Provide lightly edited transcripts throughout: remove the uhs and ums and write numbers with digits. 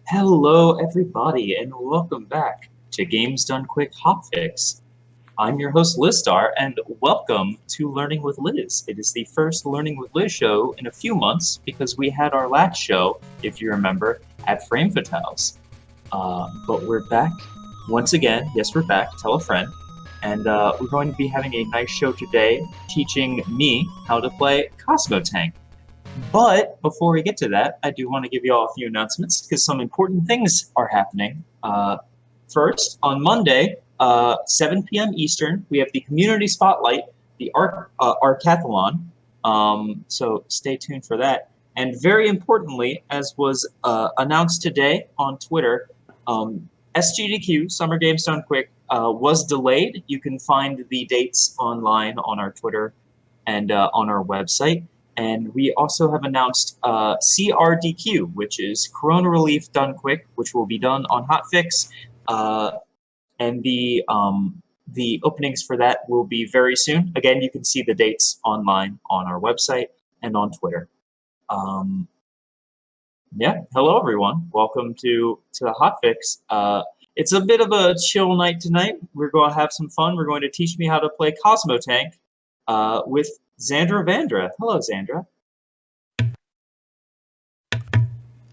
Hello, everybody, and welcome back to Games Done Quick Hotfix. I'm your host, Lizstar, and welcome to Learning with Liz. It is the first Learning with Liz show in a few months because we had our last show, if you remember, at Frame Fatales. But we're back once again. Yes, we're back. Tell a friend. And we're going to be having a nice show today teaching me how to play Cosmo Tank. But before we get to that, I do want to give you all a few announcecements because some important things are happening. First, on Monday, 7 p.m. Eastern, we have the Community Spotlight, the Arcathlon. So stay tuned for that. And very importantly, as was announced today on Twitter, SGDQ, Summer Games Done Quick, was delayed. You can find the dates online on our Twitter and on our website. And we also have announced CRDQ, which is Corona Relief Done Quick, which will be done on Hotfix. And the openings for that will be very soon. Again, you can see the dates online on our website and on Twitter. Yeah, hello everyone. Welcome to the Hotfix. It's a bit of a chill night tonight. We're going to have some fun. We're going to teach me how to play Cosmo Tank with Xandra Vandra. Hello, Xandra.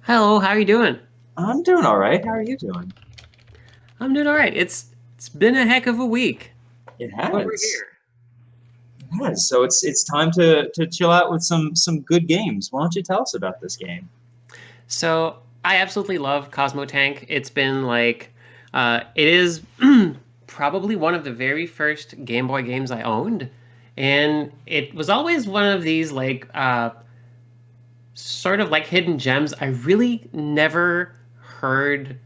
Hello, how are you doing? I'm doing all right. How are you doing? I'm doing all right. It's been a heck of a week. It But we're has. here. It has. So it's time to chill out with some good games. Why don't you tell us about this game? So I absolutely love Cosmo Tank. It's been it is probably one of the very first Game Boy games I owned, and it was always one of these sort of like hidden gems. I really never heard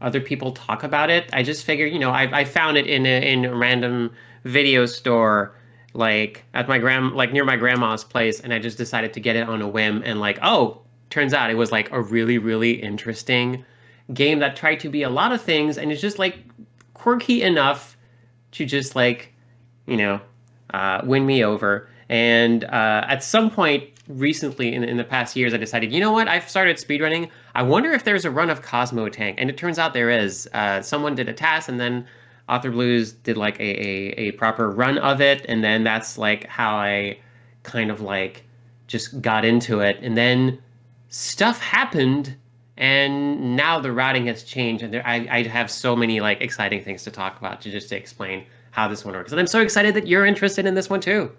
other people talk about it. I just figured, I found it in a random video store, like at near my grandma's place, and I just decided to get it on a whim. And turns out it was like a really, really interesting game that tried to be a lot of things, and it's just like quirky enough to just win me over. And at some point recently in the past years, I decided, you know what? I've started speedrunning. I wonder if there's a run of Cosmo Tank. And it turns out there is. Someone did a task, and then Author Blues did like a proper run of it. And then that's like how I kind of like just got into it. And then stuff happened. And now the routing has changed, and I have so many like exciting things to talk about to explain how this one works. And I'm so excited that you're interested in this one too.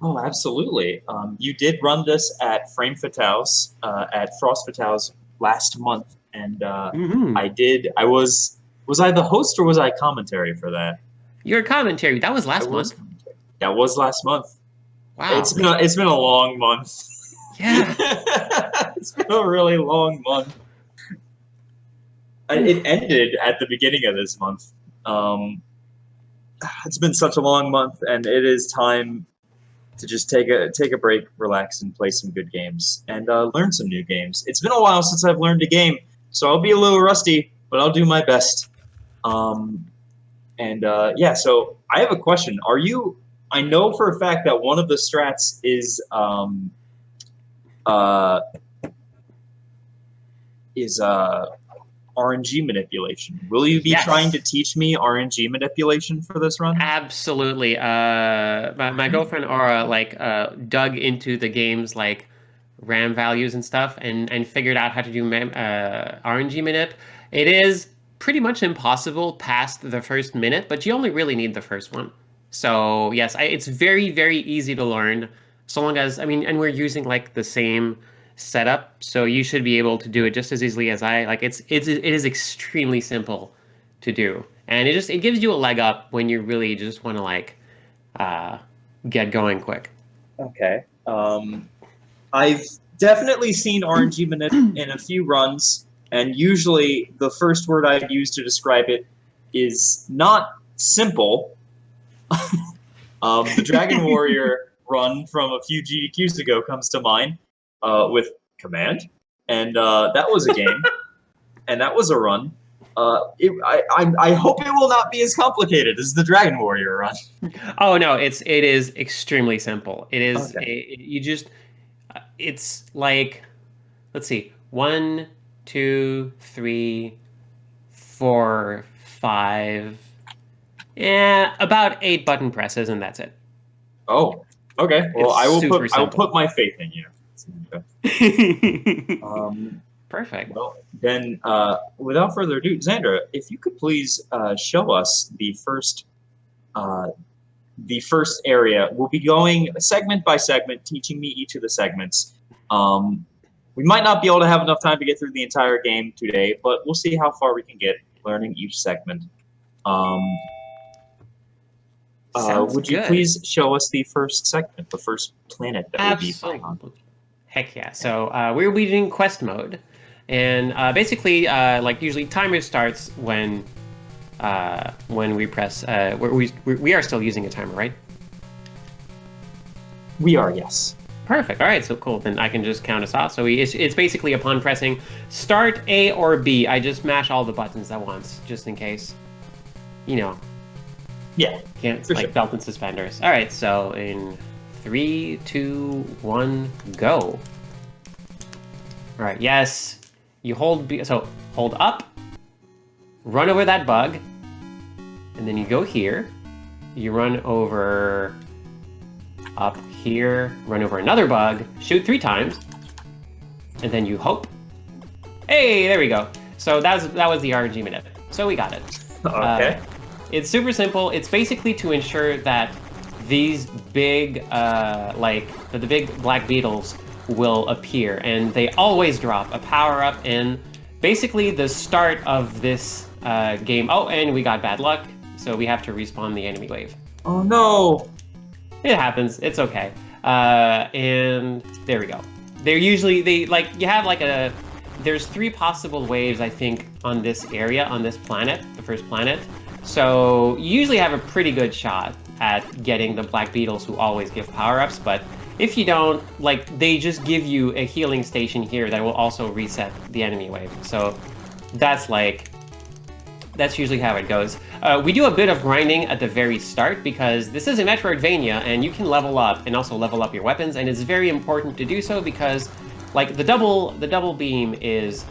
Oh, absolutely. You did run this at Frame Fatales, at Frost Fatales last month, and Hmm. I did. I was I the host or was I commentary for that? Your commentary, that was I last was month. commentary. That was last month. Wow. It's been a long month. Yeah. It's been a really long month. It Oof. ended at the beginning of this month. Um, it's been such a long month, and it is time to just take a break, relax, and play some good games and learn some new games. It's been a while since I've learned a game, so I'll be a little rusty, but I'll do my best. Um, and yeah, so I have a question. Are you? I know for a fact that one of the strats uh, is RNG manipulation. Will you be trying to Yes. teach me RNG manipulation for this run? Absolutely. My girlfriend Aura dug into the game's like RAM values and stuff, and figured out how to do RNG manip. It is pretty much impossible past the first minute, but you only really need the first one. So yes, it's very, very easy to learn. So long as, I mean, and we're using like the same setup, so you should be able to do it just as easily as I. Like it is extremely simple to do, and it gives you a leg up when you really just want to uh, get going quick. Okay. I've definitely seen RNG manip in a few runs, and usually the first word I'd use to describe it is not simple. The Dragon Warrior run from a few GDQs ago comes to mind with Command, and that was a game, and that was a run. I hope it will not be as complicated as the Dragon Warrior run. Oh no, it is extremely simple. Okay. You just it's like, let's see, one, 2, 3, 4, 5. Yeah, about 8 button presses, and that's it. Oh, okay. Well, It's super I will simple. put my faith in you. Perfect. Well, then, without further ado, Xandra, if you could please show us uh, the first area. We'll be going segment by segment, teaching me each of the segments. We might not be able to have enough time to get through the entire game today, but we'll see how far we can get learning each segment. Um, Sounds would you good. please show us the first segment, the first planet that we'll be flying on? Absolutely. Heck yeah. So we'll be doing quest mode. And basically, like usually, timer starts when we press. We are still using a timer, right? We are, yes. Perfect. All right. So cool. Then I can just count us off. So it's basically upon pressing start A or B, I just mash all the buttons at once, just in case. You know. Yeah. Can't like belt and suspenders. All right. So in 3, 2, 1, go. All right. Yes. You hold B. So hold up. Run over that bug. And then you go here. You run over up here, run over another bug, shoot 3 times, and then you hope. Hey, there we go. So that was the RNG minute. So we got it. Okay. It's super simple. It's basically to ensure that these big, the big black beetles will appear, and they always drop a power-up in basically the start of this game. Oh, and we got bad luck, so we have to respawn the enemy wave. Oh no! It happens. It's okay. And there we go. You have there's 3 possible waves, I think, on this area, on this planet, the first planet. So you usually have a pretty good shot at getting the black beetles who always give power-ups, but if you don't, they just give you a healing station here that will also reset the enemy wave. So that's usually how it goes. We do a bit of grinding at the very start because this is a Metroidvania and you can level up and also level up your weapons, and it's very important to do so because the double beam is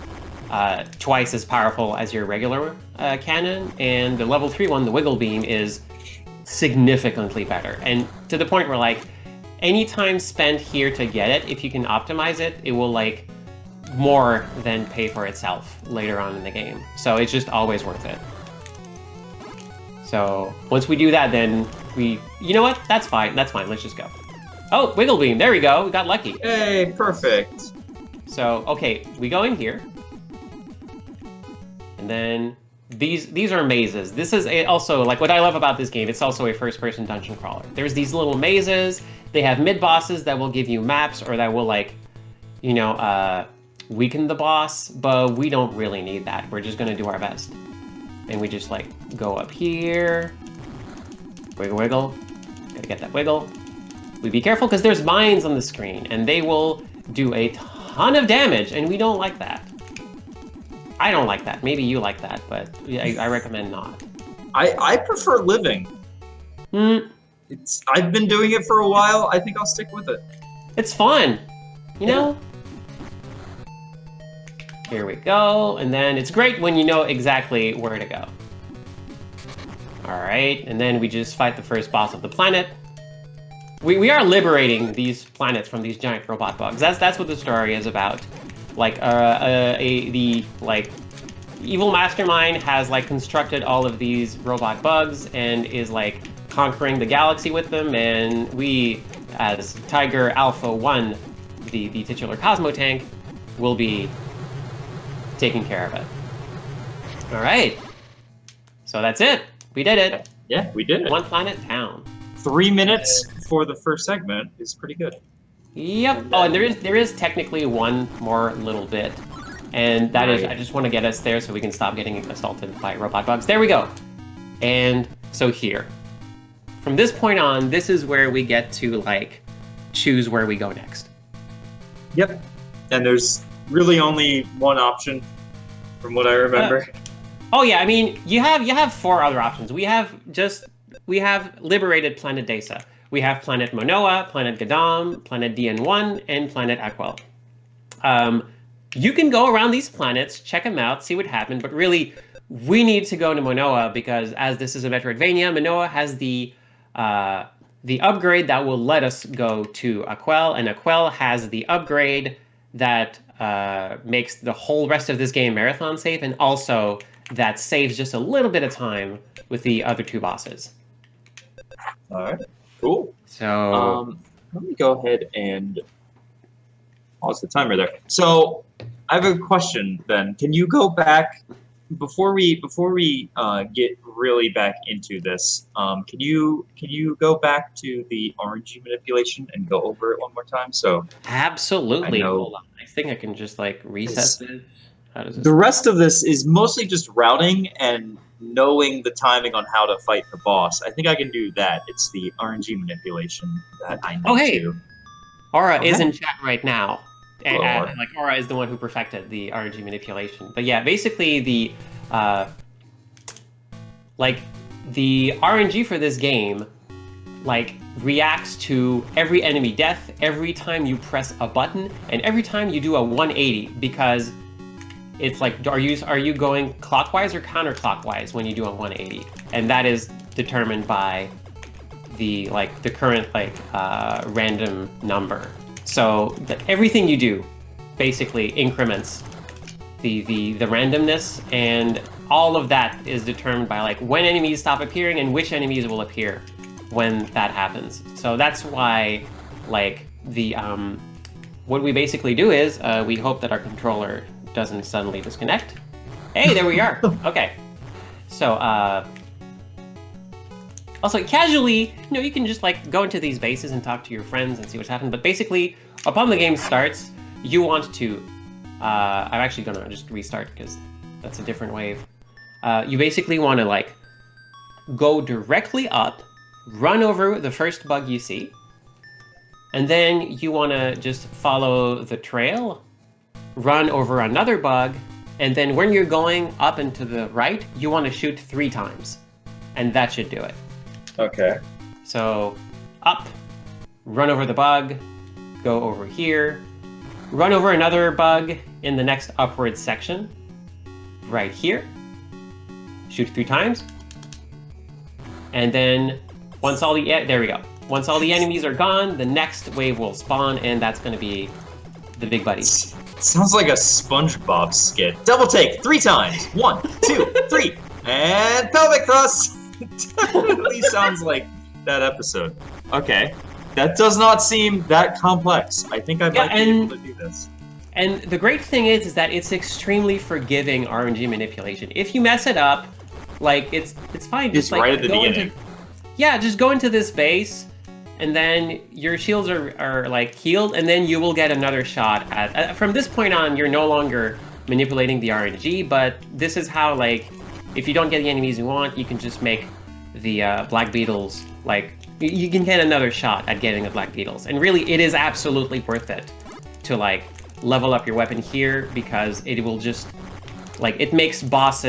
twice as powerful as your regular cannon, and the level 3 one, the wiggle beam, is significantly better. And to the point where any time spent here to get it, if you can optimize it, it will more than pay for itself later on in the game. So it's just always worth it. So once we do that, then you know what? That's fine. That's fine. Let's just go. Oh, wiggle beam. There we go. We got lucky. Hey, perfect. So, okay, we go in here. And then these are mazes. This is also, what I love about this game, it's also a first-person dungeon crawler. There's these little mazes. They have mid-bosses that will give you maps or that will, weaken the boss, but we don't really need that. We're just gonna do our best. And we just go up here, wiggle, wiggle, gotta get that wiggle. We be careful because there's mines on the screen and they will do a ton of damage, and we don't like that. I don't like that. Maybe you like that, but I recommend not. I prefer living. I've been doing it for a while. I think I'll stick with it. It's fun, you know? Here we go, and then it's great when you know exactly where to go. All right, and then we just fight the first boss of the planet. We are liberating these planets from these giant robot bugs. That's what the story is about. The evil mastermind has constructed all of these robot bugs and is conquering the galaxy with them, and we, as Tiger Alpha 1, the titular Cosmo Tank, will be taking care of it. All right. So that's it. We did it. Yeah, we did it. 1 planet down. 3 minutes for the first segment is pretty good. Yep. Oh, and there is technically one more little bit. And that is, I just want to get us there so we can stop getting assaulted by robot bugs. There we go. And so here. From this point on, this is where we get to choose where we go next. Yep. And there's really only one option from what I remember. Oh yeah, I mean, you have 4 other options. We have liberated Planet Desa. We have Planet Manoa, Planet Gadam, Planet DN1, and Planet Aquel. you can go around these planets, check them out, see what happened, but really, we need to go to Manoa because as this is a Metroidvania, Manoa has the upgrade that will let us go to Aquel, and Aquel has the upgrade that makes the whole rest of this game marathon safe, and also that saves just a little bit of time with the other two bosses. All right, cool. So Let me go ahead and pause the timer there. So I have a question then. Can you go back before we get really back into this? Can you go back to the RNG manipulation and go over it one more time? So absolutely. I know Hold on. I think I can just like reset this. How does this the rest of this is mostly just routing and knowing the timing on how to fight the boss. I think I can do that. It's the RNG manipulation that I Oh, need hey, to. Aura is Okay. in chat right now. Hello, Aura. Like Aura is the one who perfected the RNG manipulation. But yeah, basically like the RNG for this game like reacts to every enemy death every time you press a button and every time you do a 180 because it's like are you going clockwise or counterclockwise when you do a 180, and that is determined by the current random number. So everything you do basically increments the randomness, and all of that is determined by like when enemies stop appearing and which enemies will appear when that happens. So that's why like the what we basically do is we hope that our controller doesn't suddenly disconnect. Hey, there we are. Okay. So also, casually, you can just like go into these bases and talk to your friends and see what's happened. But basically, upon the game starts, you want to. I'm actually gonna just restart because that's a different wave. You basically want to like go directly up, run over the first bug you see, and then you want to just follow the trail, run over another bug, and then when you're going up and to the right, you want to shoot 3 times, and that should do it. Okay. So up, run over the bug, go over here, run over another bug in the next upward section, right here, shoot 3 times, and then once all the there we go. Once all the enemies are gone, the next wave will spawn, and that's going to be the big buddies. Sounds like a SpongeBob skit. Double take 3 times. 1, 2, 3, and pelvic thrust. Definitely sounds like that episode. Okay, that does not seem that complex. I think I might be able to do this. And the great thing is that it's extremely forgiving RNG manipulation. If you mess it up, like it's fine. Just like right at the beginning. Just go into this base, and then your shields are like healed, and then you will get another shot at. From this point on, you're no longer manipulating the RNG, but this is how like if you don't get the enemies you want, you can just make the black beetles like you can get another shot at getting the black beetles, and really it is absolutely worth it to like level up your weapon here because it will just like it makes boss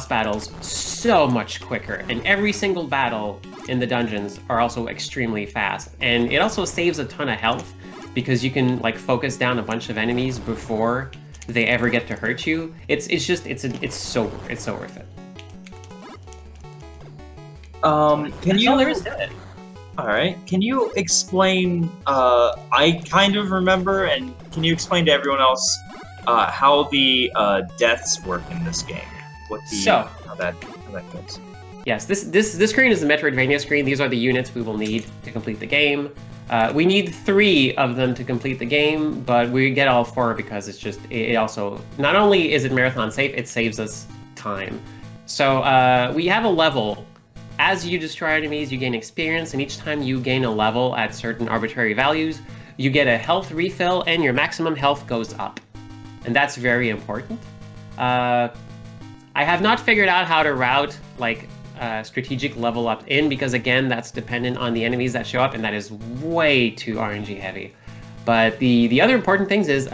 battles so much quicker, and every single battle in the dungeons are also extremely fast, and it also saves a ton of health because you can like focus down a bunch of enemies before they ever get to hurt you. It's so worth it. Can you? All there is to it. All right. Can you explain? I kind of remember, and can you explain to everyone else how the deaths work in this game? How that goes? Yes, this screen is the Metroidvania screen. These are the units we will need to complete the game. We need 3 of them to complete the game, but we get all 4 because it also not only is it marathon safe, it saves us time. So we have a level. As you destroy enemies, you gain experience, and each time you gain a level at certain arbitrary values, you get a health refill, and your maximum health goes up. And that's very important. I have not figured out how to route like strategic level up in because again, that's dependent on the enemies that show up, and that is way too RNG heavy. But the other important things is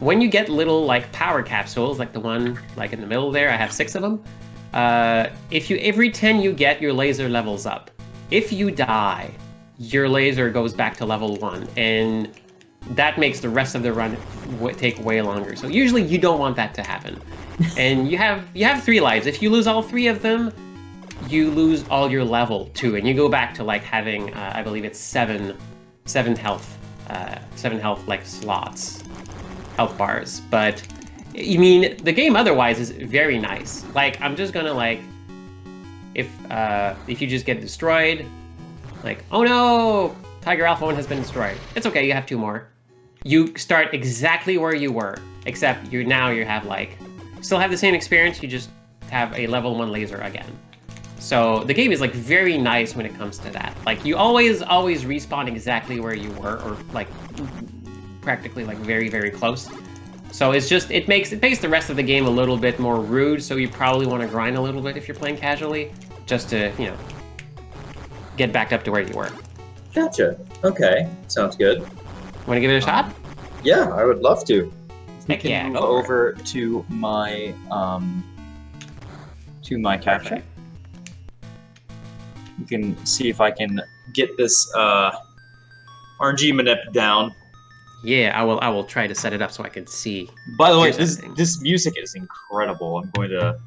when you get little like power capsules, like the one like in the middle there, I have 6 of them. Every 10 you get, your laser levels up. If you die, your laser goes back to level 1, and that makes the rest of the run take way longer. So usually you don't want that to happen. And you have 3 lives. If you lose all 3 of them, you lose all your level too, and you go back to like having I believe it's 7 health, 7 health like slots, health bars. But I mean, the game otherwise is very nice. Like, I'm just gonna like, if you just get destroyed, like, oh no, Tiger Alpha 1 has been destroyed. It's okay, you have 2 more. You start exactly where you were, except you have like, still have the same experience, you just have a level 1 laser again. So the game is like very nice when it comes to that. Like, you always respawn exactly where you were, or like practically like very, very close. So it's just, it makes the rest of the game a little bit more rude, so you probably want to grind a little bit if you're playing casually, just to, you know, get back up to where you were. Gotcha. Okay, sounds good. Want to give it a shot? Yeah, I would love to. We Heck can yeah, move go for over to my capture. Perfect. You can see if I can get this RNG manip down. Yeah, I will try to set it up so I can see. By the way, Here's the thing. this music is incredible. I'm going to...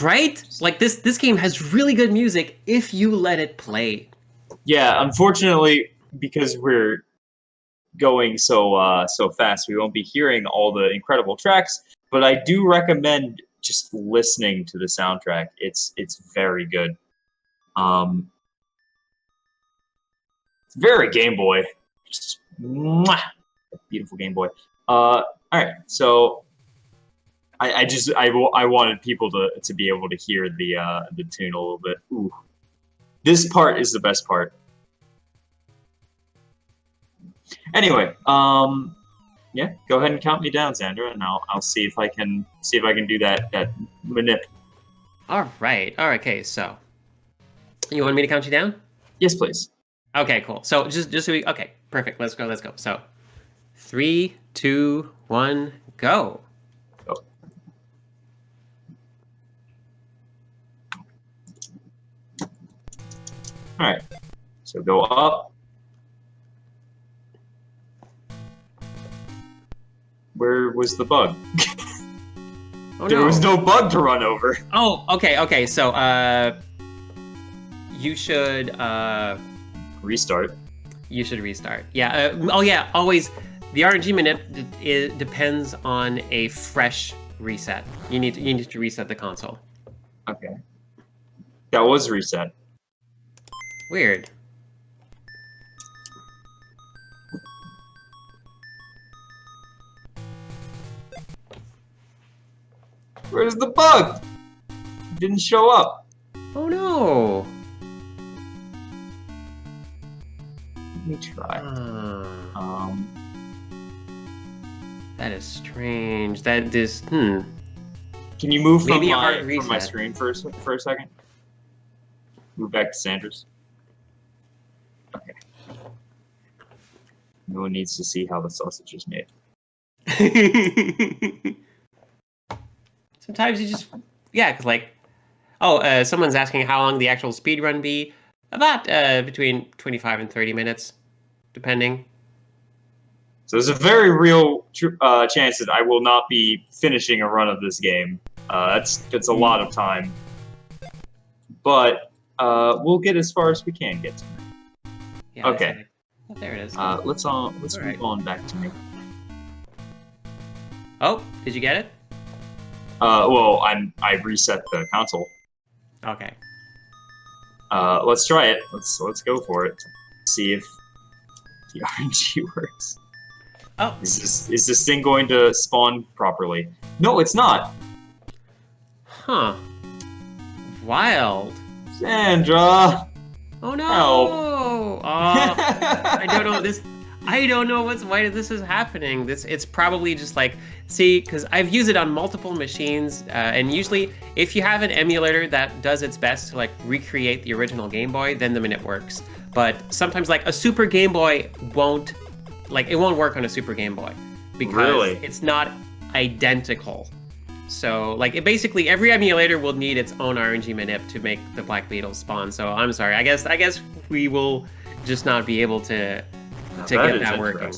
Right? Like, this game has really good music if you let it play. Yeah, unfortunately, because we're going so fast, we won't be hearing all the incredible tracks. But I do recommend just listening to the soundtrack. It's very good. It's very Game Boy. Just mwah, beautiful Game Boy. All right, so I wanted people to be able to hear the tune a little bit. Ooh, this part is the best part. Anyway, yeah, go ahead and count me down, Xandra, and I'll see if I can do that manip. All right, okay, so you want me to count you down? Yes, please. Okay, cool. So just so we, okay, perfect. Let's go. So 3, 2, 1, go. Go. All right. So go up. Where was the bug? Oh, There was no bug to run over. Oh, okay. So you should Restart. You should restart. Yeah. Oh yeah. Always, the RNG manip depends on a fresh reset. You need to reset the console. Okay. That was reset. Weird. Where's the bug? It didn't show up. Oh no. Let me try. That is strange. That is Can you move from Maybe a hard my reset. screen for a second? Move back to Sandra's. Okay. No one needs to see how the sausage is made. Sometimes you just, yeah, because like, someone's asking how long the actual speedrun be. About between 25 and 30 minutes, depending. So there's a very real chance that I will not be finishing a run of this game. That's a lot of time. But we'll get as far as we can get to. Yeah, Okay. Oh, there it is. Let's move on back to me. Oh, did you get it? Well, I reset the console. Okay. Let's try it. Let's go for it. See if the RNG works. Oh, Is this thing going to spawn properly? No, it's not. huh. Wild. Sandra. Oh no! Help. I don't know this. I don't know why this is happening. It's probably just like, see, because I've used it on multiple machines, and usually if you have an emulator that does its best to like recreate the original Game Boy, then the minute works. But sometimes like a Super Game Boy won't work on a Super Game Boy because it's not identical. So like basically every emulator will need its own RNG manip to make the Black Beetle spawn. So I'm sorry. I guess we will just not be able to get that working.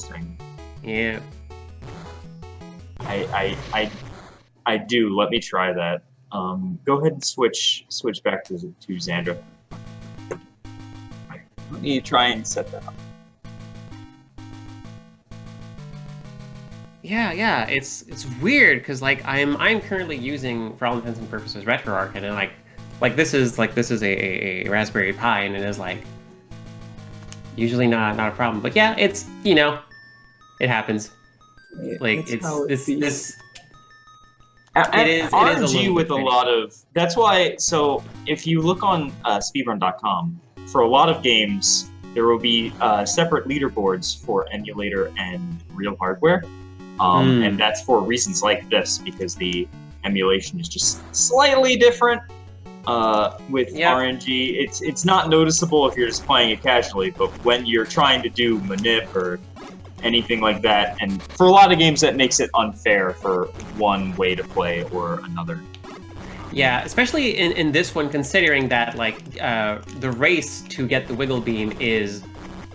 Yeah. I do. Let me try that. Go ahead and switch back to Xandra. Let me try and set that up. Yeah. It's weird because like I'm currently using, for all intents and purposes, RetroArch, and then like this is a Raspberry Pi, and it is like usually not a problem. But yeah, it's it happens. Like That's how this it this it is RNG with a finicky. lot of. That's why. So if you look on speedrun.com, for a lot of games, there will be separate leaderboards for emulator and real hardware, and that's for reasons like this, because the emulation is just slightly different. With RNG, it's not noticeable if you're just playing it casually, but when you're trying to do manip or anything like that, and for a lot of games that makes it unfair for one way to play or another. Yeah, especially in this one, considering that like the race to get the wiggle beam is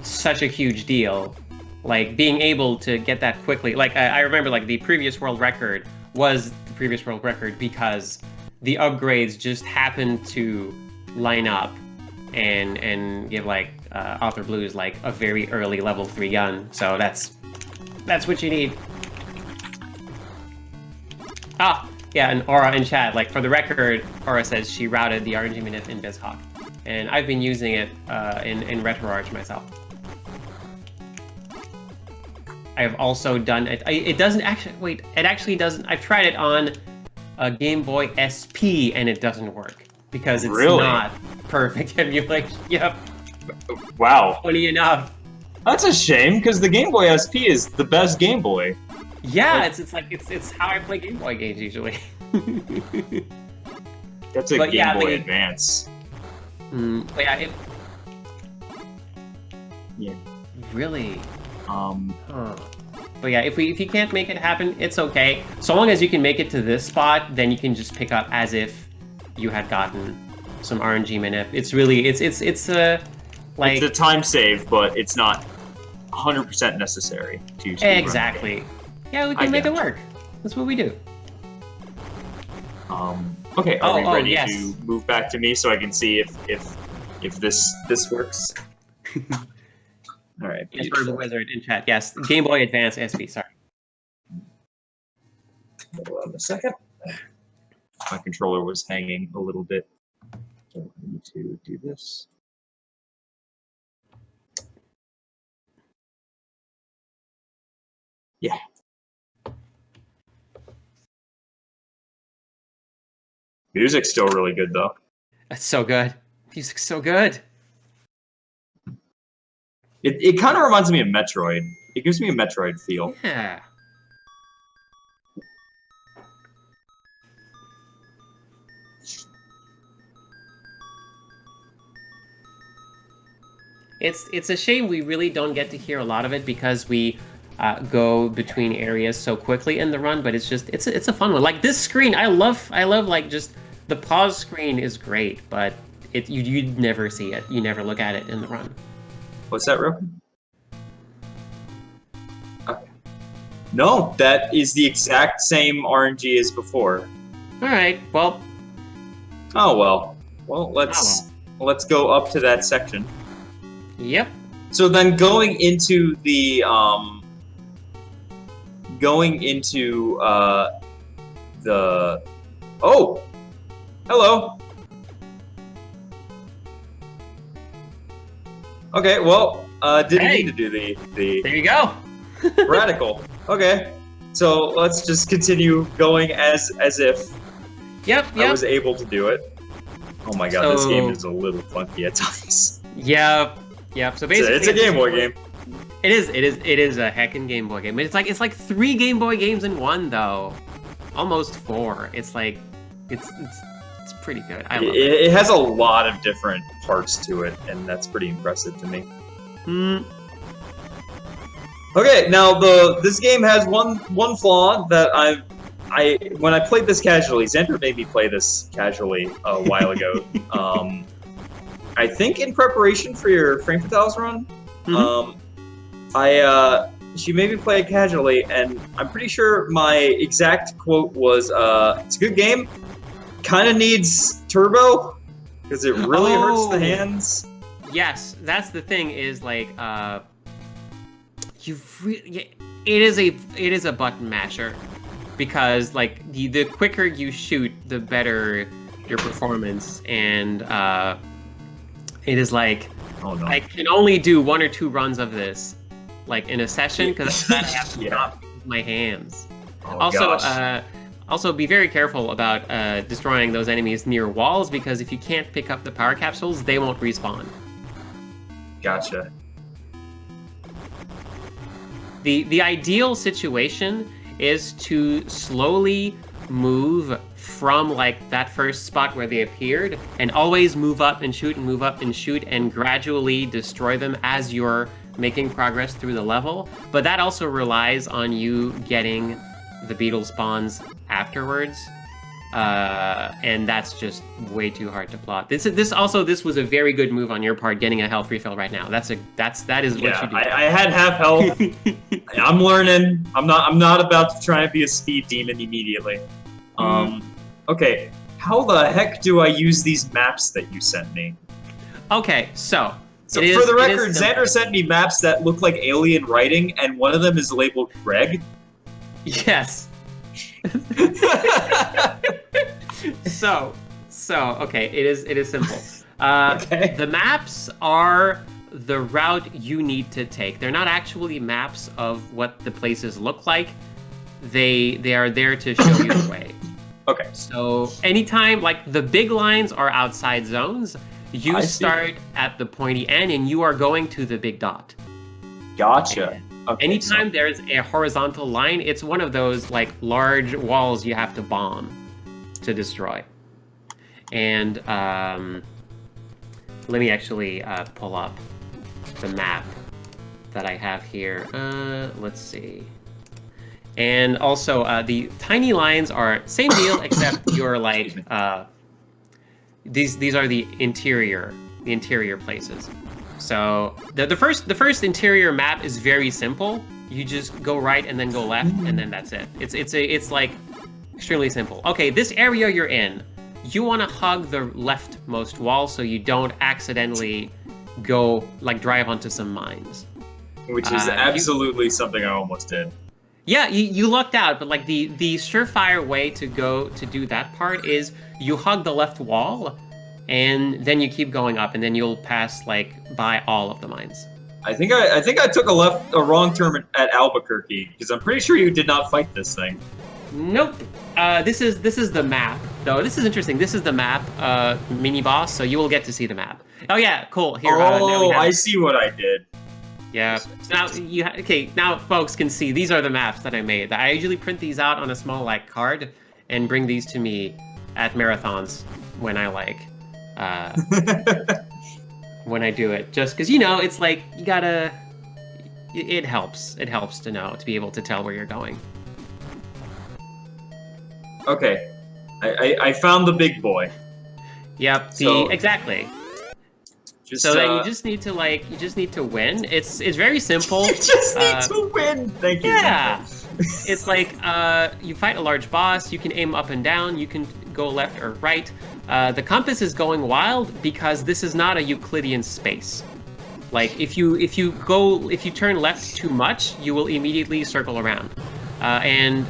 such a huge deal. Like being able to get that quickly. Like I remember like the previous world record was the previous world record because the upgrades just happened to line up and give like Author Blues like a very early level 3 gun. So that's what you need. Ah, yeah, and Aura in chat, like for the record, Aura says she routed the RNG manip in BizHawk, and I've been using it in RetroArch myself. I have also done it. It doesn't actually. Wait, it actually doesn't. I've tried it on a Game Boy SP, and it doesn't work because it's not perfect emulation. Yep. Wow. Funny enough. That's a shame, because the Game Boy SP is the best Game Boy. Yeah, it's how I play Game Boy games usually. That's a Game Boy Advance. But yeah, yeah. Really. Huh. But yeah, if you can't make it happen, it's okay. So long as you can make it to this spot, then you can just pick up as if you had gotten some RNG manip. It's really it's like it's a time save, but it's not 100% necessary to exactly. Yeah, we can make it work. That's what we do. Okay, are we ready to move back to me so I can see if this works? All right. Yes, for the wizard in chat. Yes, Game Boy Advance SP. Sorry. Hold on a second. My controller was hanging a little bit, so I need to do this. Yeah. Music's still really good, though. That's so good. Music's so good. It kind of reminds me of Metroid. It gives me a Metroid feel. Yeah. It's a shame we really don't get to hear a lot of it because we go between areas so quickly in the run. But it's just it's a fun one. Like this screen, I love like just the pause screen is great, but you never see it. You never look at it in the run. What's that, Ro? Okay. No, that is the exact same RNG as before. All right. Well. Oh well. Well, let's go up to that section. Yep. So then going into the oh, hello. Okay, well, didn't need to do the there you go. radical. Okay, so let's just continue going as if I was able to do it. Oh my god, this game is a little funky at times. Yep. So basically, it's a Game Boy game. It is a heckin' Game Boy game. It's like 3 Game Boy games in one though, almost 4. It's like it's pretty good. I love it. It has a lot of different parts to it, and that's pretty impressive to me. Okay, now this game has one flaw that when I played this casually, Xandra made me play this casually a while ago. I think in preparation for your Frame Fatales run, she made me play it casually, and I'm pretty sure my exact quote was, "It's a good game. Kind of needs turbo because it really hurts the hands." Yes, that's the thing. Is like it is a button masher, because like the quicker you shoot, the better your performance, and it is like Oh no! I can only do 1 or 2 runs of this, like in a session, because I have to stop with my hands. Oh, Also, gosh. also be very careful about destroying those enemies near walls, because if you can't pick up the power capsules, they won't respawn. Gotcha. The ideal situation is to slowly move from like that first spot where they appeared, and always move up and shoot and move up and shoot, and gradually destroy them as you're making progress through the level. But that also relies on you getting the beetle spawns afterwards, and that's just way too hard to plot. This was a very good move on your part, getting a health refill right now. That is what you do. I had half health. I'm learning. I'm not about to try and be a speed demon immediately. Okay, how the heck do I use these maps that you sent me? Okay, so for the record, Xander sent me maps that look like alien writing, and one of them is labeled Greg. Yes. So okay, it is simple. Okay. The maps are the route you need to take. They're not actually maps of what the places look like. They are there to show you the way. Okay. So anytime, like, the big lines are outside zones, you start at the pointy end and you are going to the big dot. Gotcha. Okay, anytime there's a horizontal line, it's one of those like large walls you have to bomb to destroy. And let me actually pull up the map that I have here. Let's see. And also, the tiny lines are same deal, except you're like these are the interior places. So the first interior map is very simple. You just go right and then go left, and then that's it. It's like extremely simple. Okay, this area you're in, you want to hug the leftmost wall so you don't accidentally go like drive onto some mines. Which is absolutely something I almost did. Yeah, you lucked out, but like the surefire way to do that part is you hug the left wall, and then you keep going up, and then you'll pass like by all of the mines. I think I took a wrong turn at Albuquerque, because I'm pretty sure you did not fight this thing. Nope. This is the map though. This is interesting. This is the map mini boss, so you will get to see the map. Oh yeah, cool. Here. Oh, I see what I did. Yeah. So now now folks can see these are the maps that I made. I usually print these out on a small like card and bring these to me at marathons when I like when I do it. Just because it's like you gotta. It helps. It helps to know, to be able to tell where you're going. Okay, I found the big boy. Yep. Exactly. So then you just need to win. It's very simple. You just need to win. Thank you. Yeah. It's like you fight a large boss. You can aim up and down. You can go left or right. The compass is going wild because this is not a Euclidean space. Like if you turn left too much, you will immediately circle around, and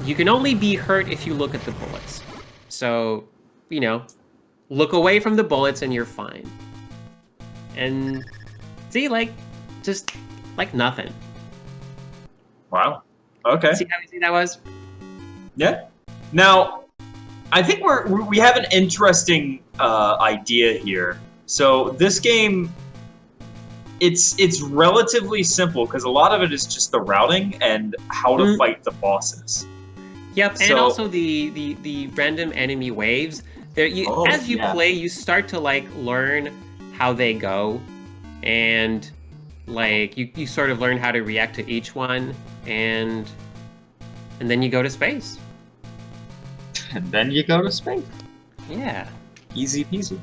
you can only be hurt if you look at the bullets. So look away from the bullets and you're fine. And see, like, just like nothing. Wow. Okay. See how easy that was? Yeah. Now, I think we have an interesting idea here. So this game, it's relatively simple because a lot of it is just the routing and how to fight the bosses. Yep, and also the random enemy waves. As you play, you start to like learn how they go, and like you sort of learn how to react to each one, and then you go to space. And then you go to space. Yeah. Easy peasy.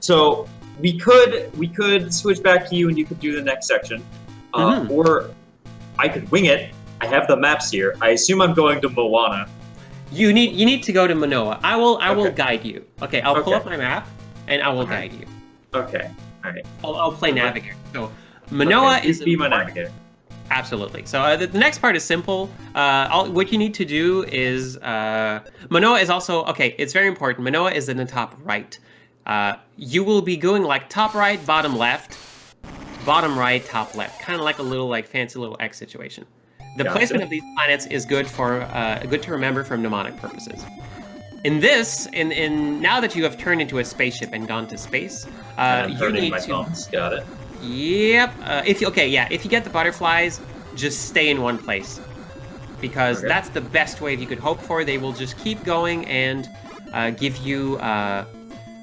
So we could switch back to you and you could do the next section. Or I could wing it. I have the maps here. I assume I'm going to Moana. You need to go to Manoa. I will Okay. guide you. Okay, I'll pull Okay. up my map and I will Alright. guide you. Okay. All right. I'll play navigator. So Manoa Okay, is be my important. navigator. Absolutely. So the next part is simple. What you need to do is Manoa is also okay. It's very important. Manoa is in the top right. You will be going like top right, bottom left, bottom right, top left, kind of like a little like fancy little X situation. The Gotcha. placement of these planets is good for good to remember for mnemonic purposes. In this, in now that you have turned into a spaceship and gone to space, And I'm you hurting need my to. thumbs. Got it. Yep. If you get the butterflies, just stay in one place, because Okay. that's the best wave you could hope for. They will just keep going and give you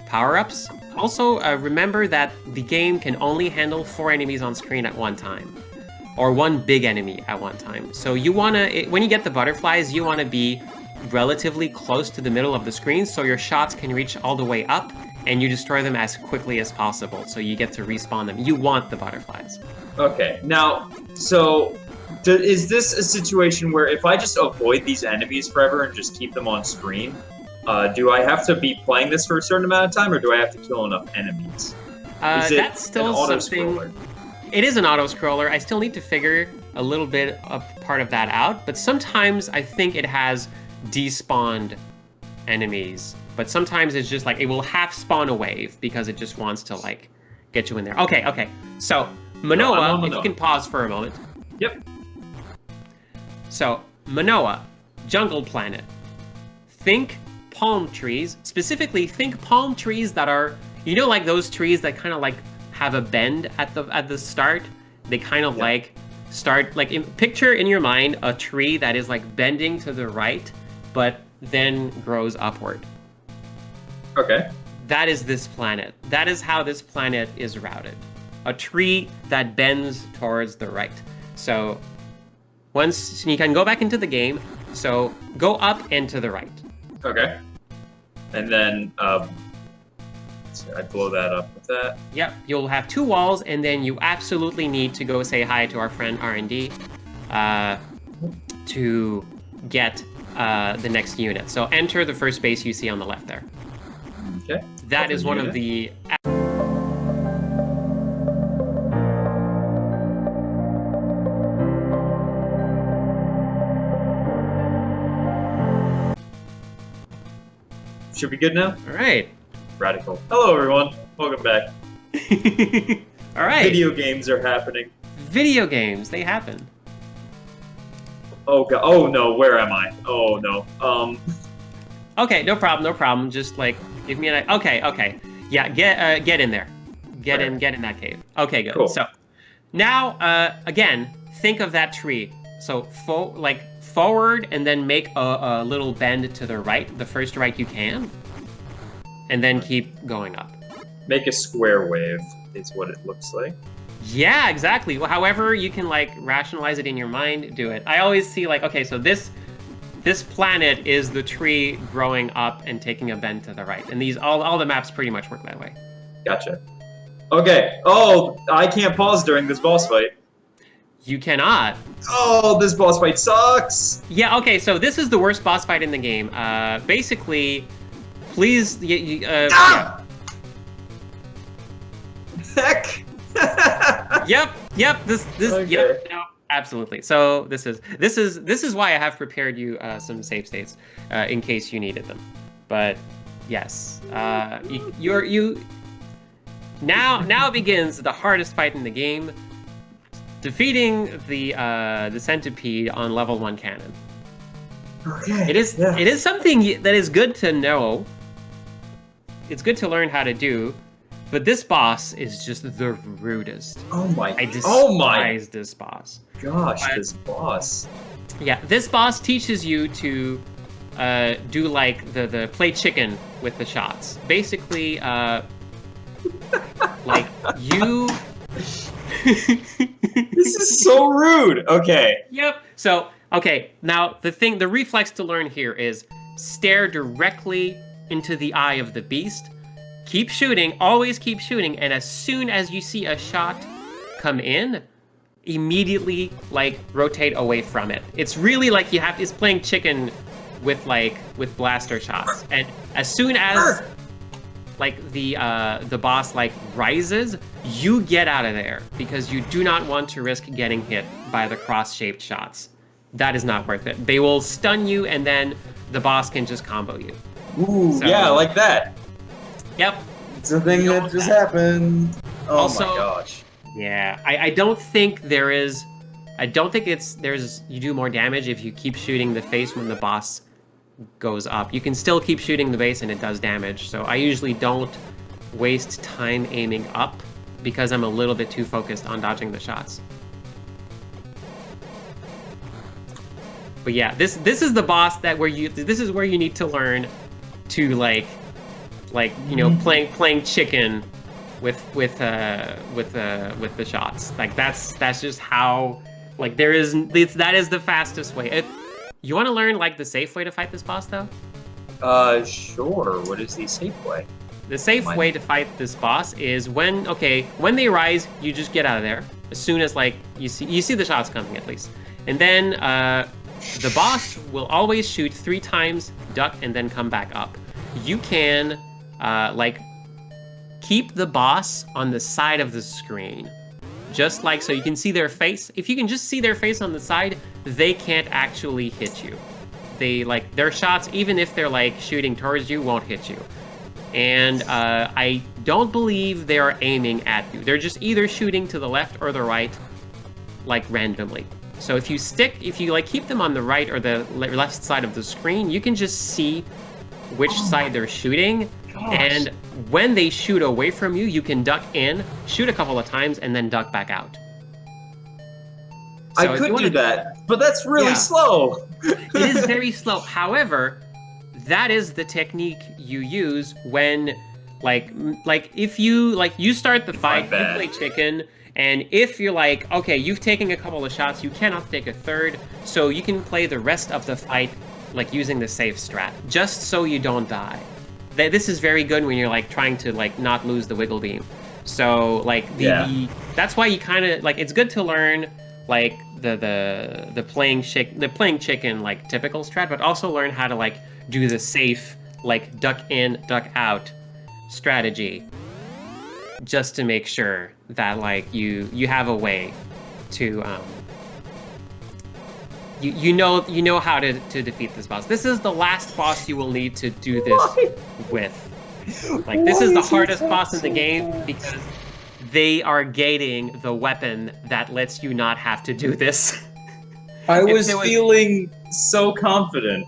power-ups. Also, remember that the game can only handle 4 enemies on screen at one time, or 1 big enemy at one time. So you when you get the butterflies, you wanna be relatively close to the middle of the screen so your shots can reach all the way up and you destroy them as quickly as possible, so you get to respawn them. You want the butterflies. Okay. Now, so is this a situation where if I just avoid these enemies forever and just keep them on screen, do I have to be playing this for a certain amount of time, or do I have to kill enough enemies? Is it That's still an something. auto-scroller? It is an auto-scroller. I still need to figure a little bit of part of that out, but sometimes I think it has despawned enemies, but sometimes it's just like it will half spawn a wave because it just wants to like get you in there. Okay. So Manoa, I'm on if you Manoa. can pause for a moment. Yep. So Manoa, jungle planet. Think palm trees. Specifically, think palm trees that are, like those trees that kind of like have a bend at the start. They kind of like start like picture in your mind a tree that is like bending to the right, but then grows upward. Okay. That is this planet. That is how this planet is routed. A tree that bends towards the right. So once you can go back into the game, so go up and to the right. Okay. And then so I blow that up with that. Yep, you'll have 2 walls, and then you absolutely need to go say hi to our friend R&D to get the next unit. So enter the first base you see on the left there. Okay. That is one of the... Should be good now? All right. Radical. Hello, everyone. Welcome back. All right. Video games are happening. Video games, they happen. Oh, God. Oh, no. Where am I? Oh, no. Okay, no problem. Just like give me an okay. Yeah, get in there. Get in that cave. Okay, good. Cool. So now again, think of that tree. So forward and then make a little bend to the right, the first right you can, and then keep going up. Make a square wave is what it looks like. Yeah, exactly. Well, however you can like rationalize it in your mind, do it. I always see like, okay, so this planet is the tree growing up and taking a bend to the right. And these all the maps pretty much work that way. Gotcha. Okay. Oh, I can't pause during this boss fight. You cannot. Oh, this boss fight sucks. Yeah, okay, so this is the worst boss fight in the game. Basically, please... Ah! Heck. Yep, this Okay. yep, no, absolutely. So this is why I have prepared you some save states in case you needed them. But yes, now begins the hardest fight in the game. Defeating the centipede on level 1 cannon. Okay. It is something that is good to know. It's good to learn how to do, but this boss is just the rudest. Oh my. I despise this boss. Gosh, But- this boss. Yeah, this boss teaches you to do like the play chicken with the shots. Basically, like you. This is so rude. Okay. Yep. So, okay, now the reflex to learn here is stare directly into the eye of the beast. Keep shooting, always keep shooting, and as soon as you see a shot come in, immediately like rotate away from it. It's really like it's playing chicken with blaster shots. And as soon as like the boss like rises, you get out of there because you do not want to risk getting hit by the cross-shaped shots. That is not worth it. They will stun you, and then the boss can just combo you. Ooh, So, yeah, like that. Yep. It's a thing that just happened. Oh Also, my gosh. Yeah, I don't think there is. I don't think you do more damage if you keep shooting the face when the boss goes up. You can still keep shooting the base and it does damage. So I usually don't waste time aiming up because I'm a little bit too focused on dodging the shots. But yeah, this is the boss this is where you need to learn to like you know playing chicken with the shots. Like that's just how like that is the fastest way. You want to learn like the safe way to fight this boss though? Sure. What is the safe way? The safe way to fight this boss is when they rise, you just get out of there as soon as like you see the shots coming at least, and then the boss will always shoot 3 times, duck, and then come back up. You can like keep the boss on the side of the screen, just like so you can see their face. If you can just see their face on the side, they can't actually hit you. They like their shots, even if they're like shooting towards you, won't hit you. And I don't believe they are aiming at you. They're just either shooting to the left or the right, like randomly. So if you like keep them on the right or the left side of the screen, you can just see which side they're shooting. Gosh. And when they shoot away from you, you can duck in, shoot a couple of times, and then duck back out. So I could do that, but that's really slow. It is very slow. However, that is the technique you use when, like if you start the fight, you play chicken, and if you're like, okay, you've taken a couple of shots, you cannot take a third, so you can play the rest of the fight like using the safe strat, just so you don't die. This is very good when you're like trying to like not lose the wiggle beam. So like that's why you kind of like it's good to learn like the playing chicken like typical strat, but also learn how to like do the safe like duck in, duck out strategy, just to make sure that like you have a way to you know how to defeat this boss. This is the last boss you will need to do this with. Like this is the hardest boss in the game because they are gating the weapon that lets you not have to do this. I was feeling so confident.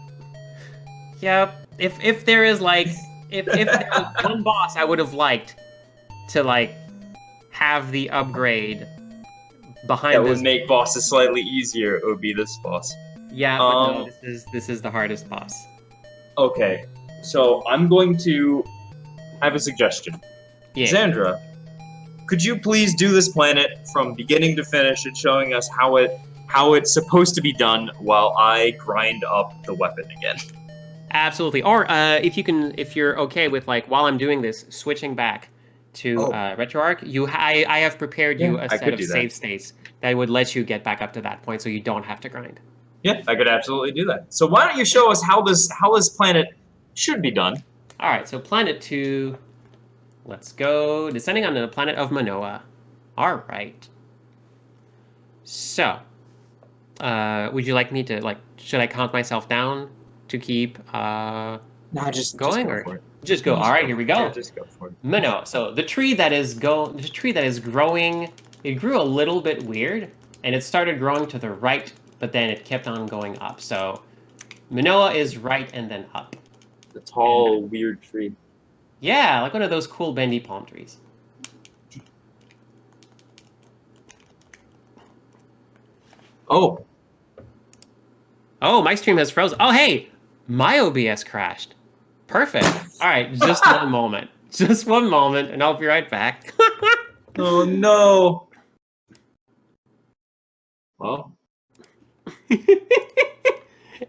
Yep. If there is like if there was one boss I would have liked to like have the upgrade behind that would make bosses slightly easier, it would be this boss. Yeah, but no, this is the hardest boss. Okay, so I'm going to have a suggestion. Yeah. Xandra, could you please do this planet from beginning to finish and showing us how it's supposed to be done while I grind up the weapon again? Absolutely. Or if you're okay with like while I'm doing this, switching back to RetroArch, I have prepared you a set of save states that would let you get back up to that point, so you don't have to grind. Yeah, I could absolutely do that. So why don't you show us how this planet should be done? All right, so Planet 2. Let's go. Descending on the planet of Manoa. All right. So, would you like me to like? Should I count myself down to keep? No, just going, just go for it. Just go. All right, here we go. Yeah, just go for it. Manoa. So the tree that is growing, it grew a little bit weird, and it started growing to the right, but then it kept on going up. So Manoa is right and then up. The tall, weird tree. Yeah, like one of those cool bendy palm trees. Oh, my stream has frozen. Oh, hey, my OBS crashed. Perfect. All right, just one moment. Just one moment, and I'll be right back. Oh, no. Well.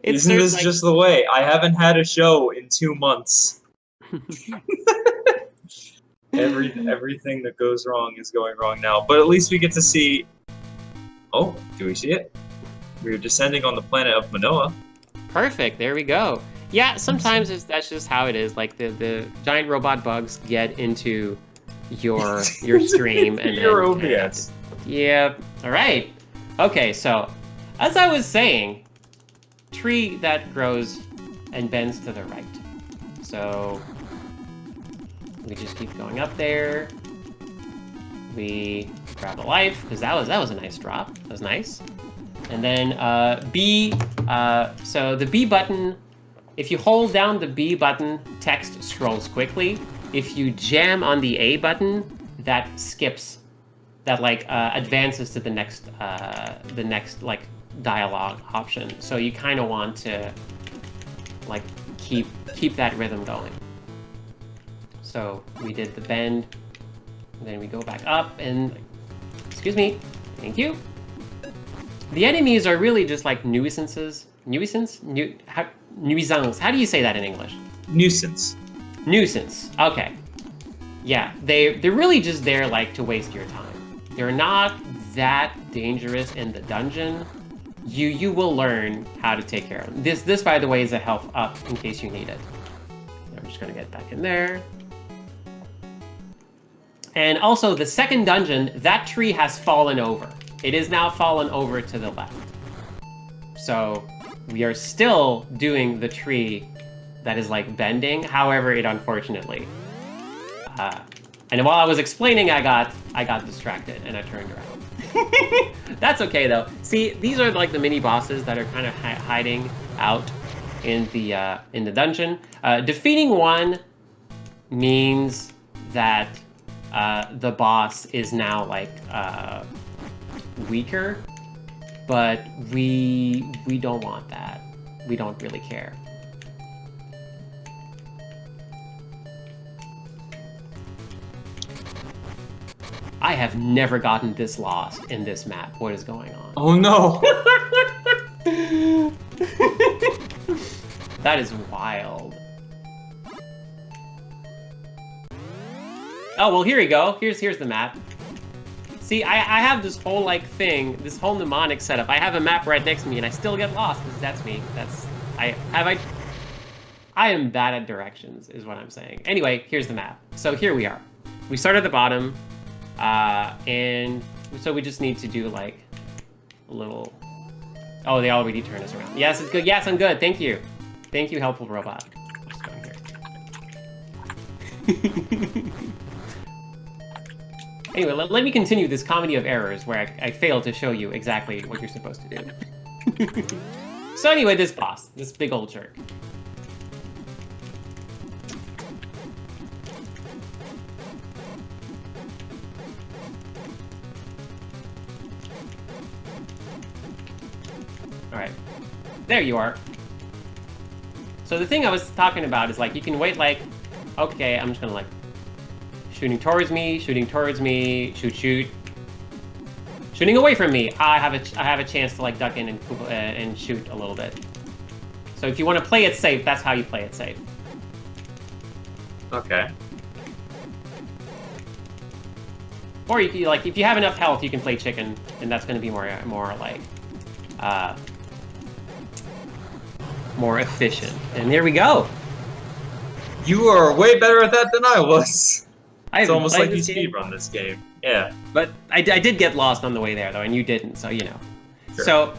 Isn't this like just the way? I haven't had a show in 2 months. Everything that goes wrong is going wrong now. But at least we get to see Oh, do we see it? We're descending on the planet of Manoa. Perfect. There we go. Yeah, sometimes that's just how it is. Like the giant robot bugs get into your stream and your then OBS. Yeah. All right. Okay. So, as I was saying, tree that grows and bends to the right. So we just keep going up there. We grab a life because that was a nice drop. That was nice. And then B. So the B button. If you hold down the B button, text scrolls quickly. If you jam on the A button, that skips. That like advances to the next like dialogue option. So you kind of want to like keep that rhythm going. So we did the bend, then we go back up and, excuse me, thank you. The enemies are really just like nuisances. Nuisance? Nuisance. How do you say that in English? Nuisance. Nuisance. Okay. Yeah, they're really just there like to waste your time. They're not that dangerous in the dungeon. You will learn how to take care of them. This by the way is a health up in case you need it. I'm just gonna get back in there. And also the second dungeon, that tree has fallen over. It is now fallen over to the left. So we are still doing the tree that is like bending. However, it unfortunately. And while I was explaining, I got distracted and I turned around. That's okay though. See, these are like the mini bosses that are kind of hiding out in the dungeon. Defeating one means that the boss is now like weaker, but we don't want that. We don't really care. I have never gotten this lost in this map. What is going on? Oh no! That is wild. Oh, well, here you go. Here's the map. See, I have this whole, like, thing, this whole mnemonic setup. I have a map right next to me, and I still get lost, because that's me. I am bad at directions, is what I'm saying. Anyway, here's the map. So here we are. We start at the bottom, and so we just need to do, like, a little... Oh, they already turned us around. Yes, it's good. Yes, I'm good. Thank you. Thank you, helpful robot. Just going here. Anyway, let me continue this comedy of errors where I fail to show you exactly what you're supposed to do. So anyway, this boss, this big old jerk. All right, there you are. So the thing I was talking about is like, you can wait like, okay, I'm just gonna like, shooting towards me, shoot, shoot. Shooting away from me, I have a chance to like duck in and shoot a little bit. So if you want to play it safe, that's how you play it safe. Okay. Or you can, like, if you have enough health, you can play chicken, and that's going to be more like more efficient. And there we go. You are way better at that than I was. It's almost like you game. speedrun this game. Yeah. But I did get lost on the way there, though, and you didn't, so you know. Sure. So,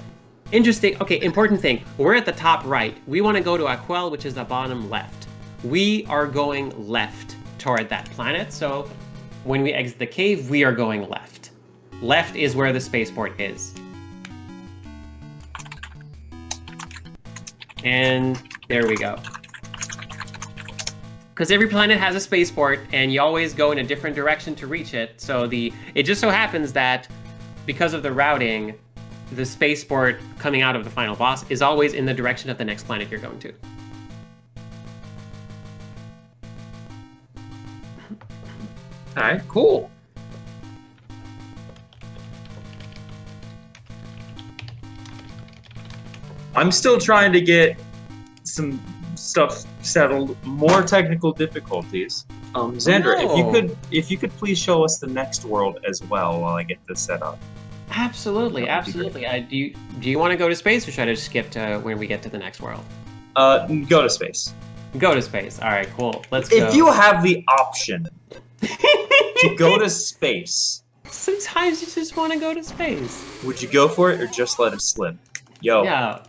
interesting. Okay, important thing. We're at the top right. We want to go to Aquel, which is the bottom left. We are going left toward that planet, so when we exit the cave, we are going left. Left is where the spaceport is. And there we go. Because every planet has a spaceport, and you always go in a different direction to reach it. So it just so happens that because of the routing, the spaceport coming out of the final boss is always in the direction of the next planet you're going to. All right, cool. I'm still trying to get some stuff settled, more technical difficulties. Xander, if you could please show us the next world as well while I get this set up. Absolutely, That would be great. absolutely. Do you want to go to space, or should I just skip to when we get to the next world? Go to space. Go to space. All right, cool. Let's go. If you have the option to go to space, sometimes you just want to go to space. would you go for it or just let it slip? Yo. Yeah.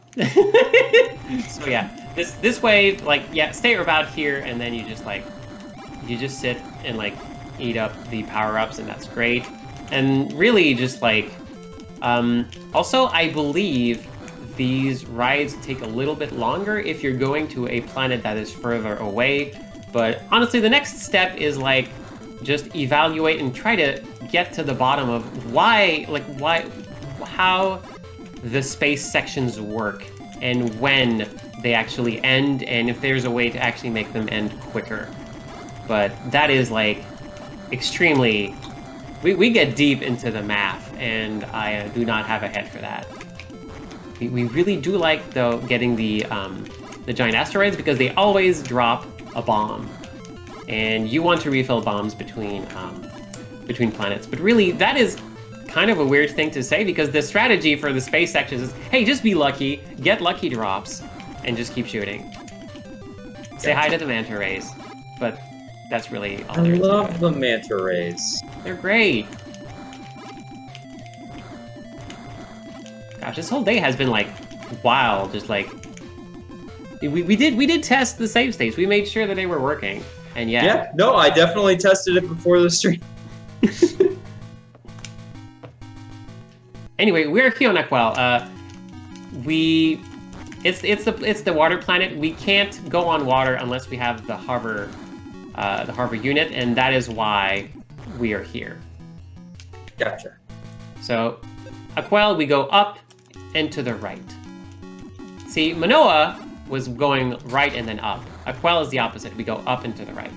So yeah, this way, like, yeah, stay about here, and then you just sit and like eat up the power-ups, and that's great. And really just like, also I believe these rides take a little bit longer if you're going to a planet that is further away. But honestly, the next step is like just evaluate and try to get to the bottom of how the space sections work and when they actually end, and if there's a way to actually make them end quicker. But that is like extremely... We get deep into the math, and I do not have a head for that. We really do like, though, getting the giant asteroids, because they always drop a bomb. And you want to refill bombs between planets. But really, that is kind of a weird thing to say, because the strategy for the space sections is, hey, just be lucky, get lucky drops, and just keep shooting. Say hi to the manta rays. But that's really all there is to it. I love the manta rays. They're great. Gosh, this whole day has been like wild. Just like we did test the save states. We made sure that they were working, and yeah. Yeah, no, I definitely tested it before the stream. Anyway, we're here on Aquel. It's the water planet. We can't go on water unless we have the harbor unit, and that is why we are here. Gotcha. So, Aquel, we go up and to the right. See, Manoa was going right and then up. Aquel is the opposite. We go up and to the right.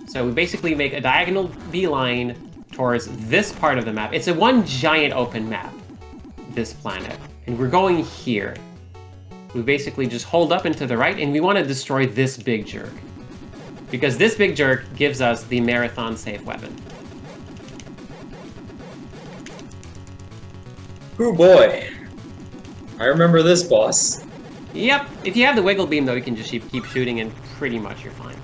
So we basically make a diagonal beeline towards this part of the map. It's a one giant open map, this planet. And we're going here. We basically just hold up and to the right, and we want to destroy this big jerk. Because this big jerk gives us the marathon safe weapon. Oh boy. I remember this boss. Yep, if you have the wiggle beam though, you can just keep shooting and pretty much you're fine.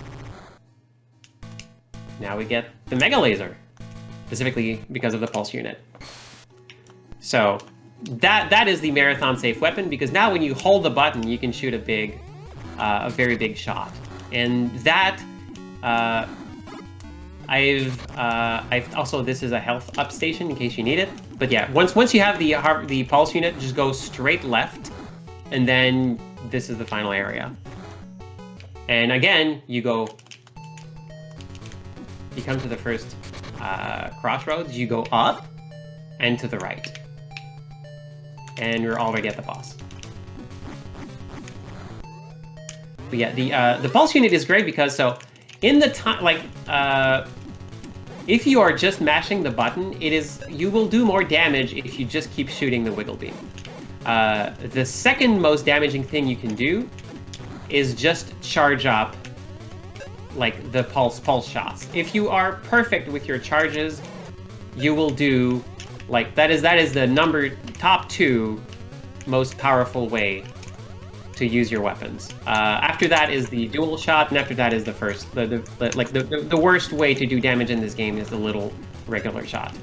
Now we get the mega laser, specifically because of the pulse unit. So that is the marathon safe weapon, because now when you hold the button, you can shoot a very big shot. And that, I've also, this is a health up station in case you need it. But yeah, once you have the pulse unit, just go straight left, and then this is the final area. And again, you come to the first crossroads, you go up and to the right. And you're already at the boss. But yeah, the pulse unit is great because, so in the time, like, if you are just mashing the button, you will do more damage if you just keep shooting the wiggle beam. The second most damaging thing you can do is just charge up, like, the pulse shots. If you are perfect with your charges, you will do, like, that is the top 2 most powerful way to use your weapons. After that is the dual shot, and after that is the worst way to do damage in this game is the little regular shot.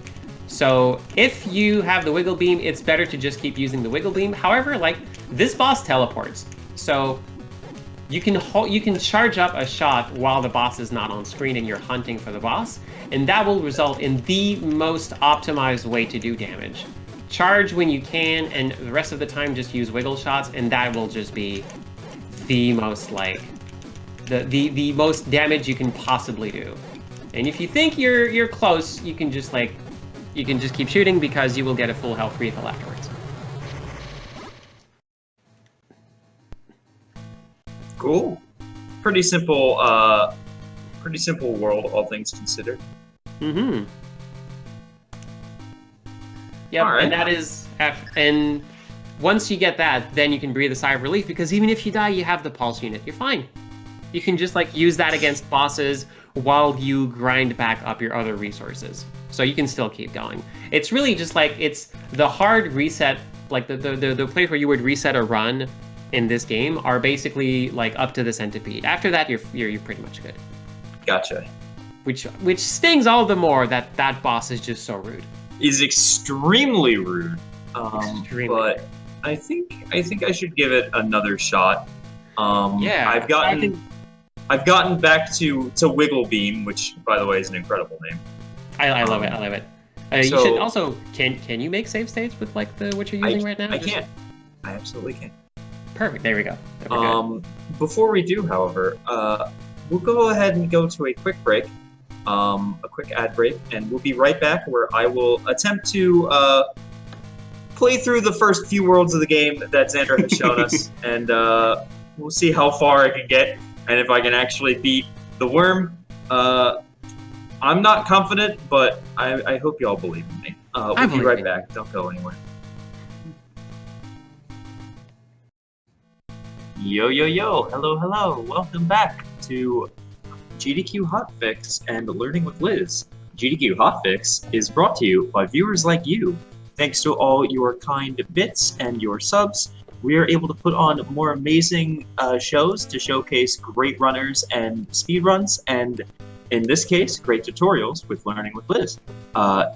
So if you have the wiggle beam, it's better to just keep using the wiggle beam. However, like, this boss teleports, so you can charge up a shot while the boss is not on screen and you're hunting for the boss, and that will result in the most optimized way to do damage. Charge when you can, and the rest of the time just use wiggle shots, and that will just be the most, like, the most damage you can possibly do. And if you think you're close, you can just keep shooting, because you will get a full health refill afterwards. Cool. Pretty simple world, all things considered. Mm-hmm. Yep, right. and that is, and once you get that, then you can breathe a sigh of relief, because even if you die, you have the pulse unit. You're fine. You can just like use that against bosses while you grind back up your other resources. So you can still keep going. It's really just like, it's the hard reset, like the place where you would reset a run in this game are basically like up to the centipede. After that, you're pretty much good. Gotcha. Which stings all the more that that boss is just so rude. Is extremely rude. Extremely but rude. I think I should give it another shot. Yeah, I've gotten back to Wiggle Beam, which by the way is an incredible name. I love it. I love it. You should also can you make save states with like what you're using right now? I can. I absolutely can. Perfect. There we go. There we go. Before we do, however, we'll go ahead and go to a quick break, a quick ad break, and we'll be right back where I will attempt to play through the first few worlds of the game that Xandra has shown us, and we'll see how far I can get, and if I can actually beat the worm. I'm not confident, but I hope you all believe in me. We'll be right back. Don't go anywhere. Yo, yo, yo. Hello, hello. Welcome back to GDQ Hotfix and Learning with Liz. GDQ Hotfix is brought to you by viewers like you. Thanks to all your kind bits and your subs, we are able to put on more amazing shows to showcase great runners and speedruns, and in this case, great tutorials with Learning with Liz.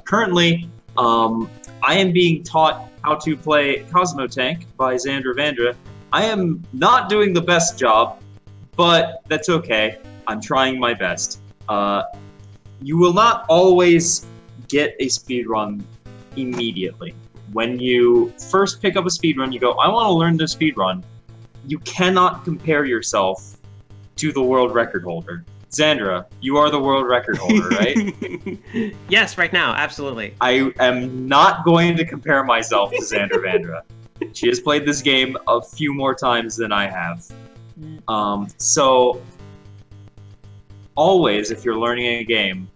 Currently, I am being taught how to play Cosmo Tank by Xandra Vandra. I am not doing the best job, but that's okay. I'm trying my best. You will not always get a speedrun immediately. When you first pick up a speedrun, you go, I want to learn this speedrun. You cannot compare yourself to the world record holder. Xandra, you are the world record holder, right? Yes, right now, absolutely. I am not going to compare myself to Xandra Vandra. She has played this game a few more times than I have. So, always, if you're learning a game,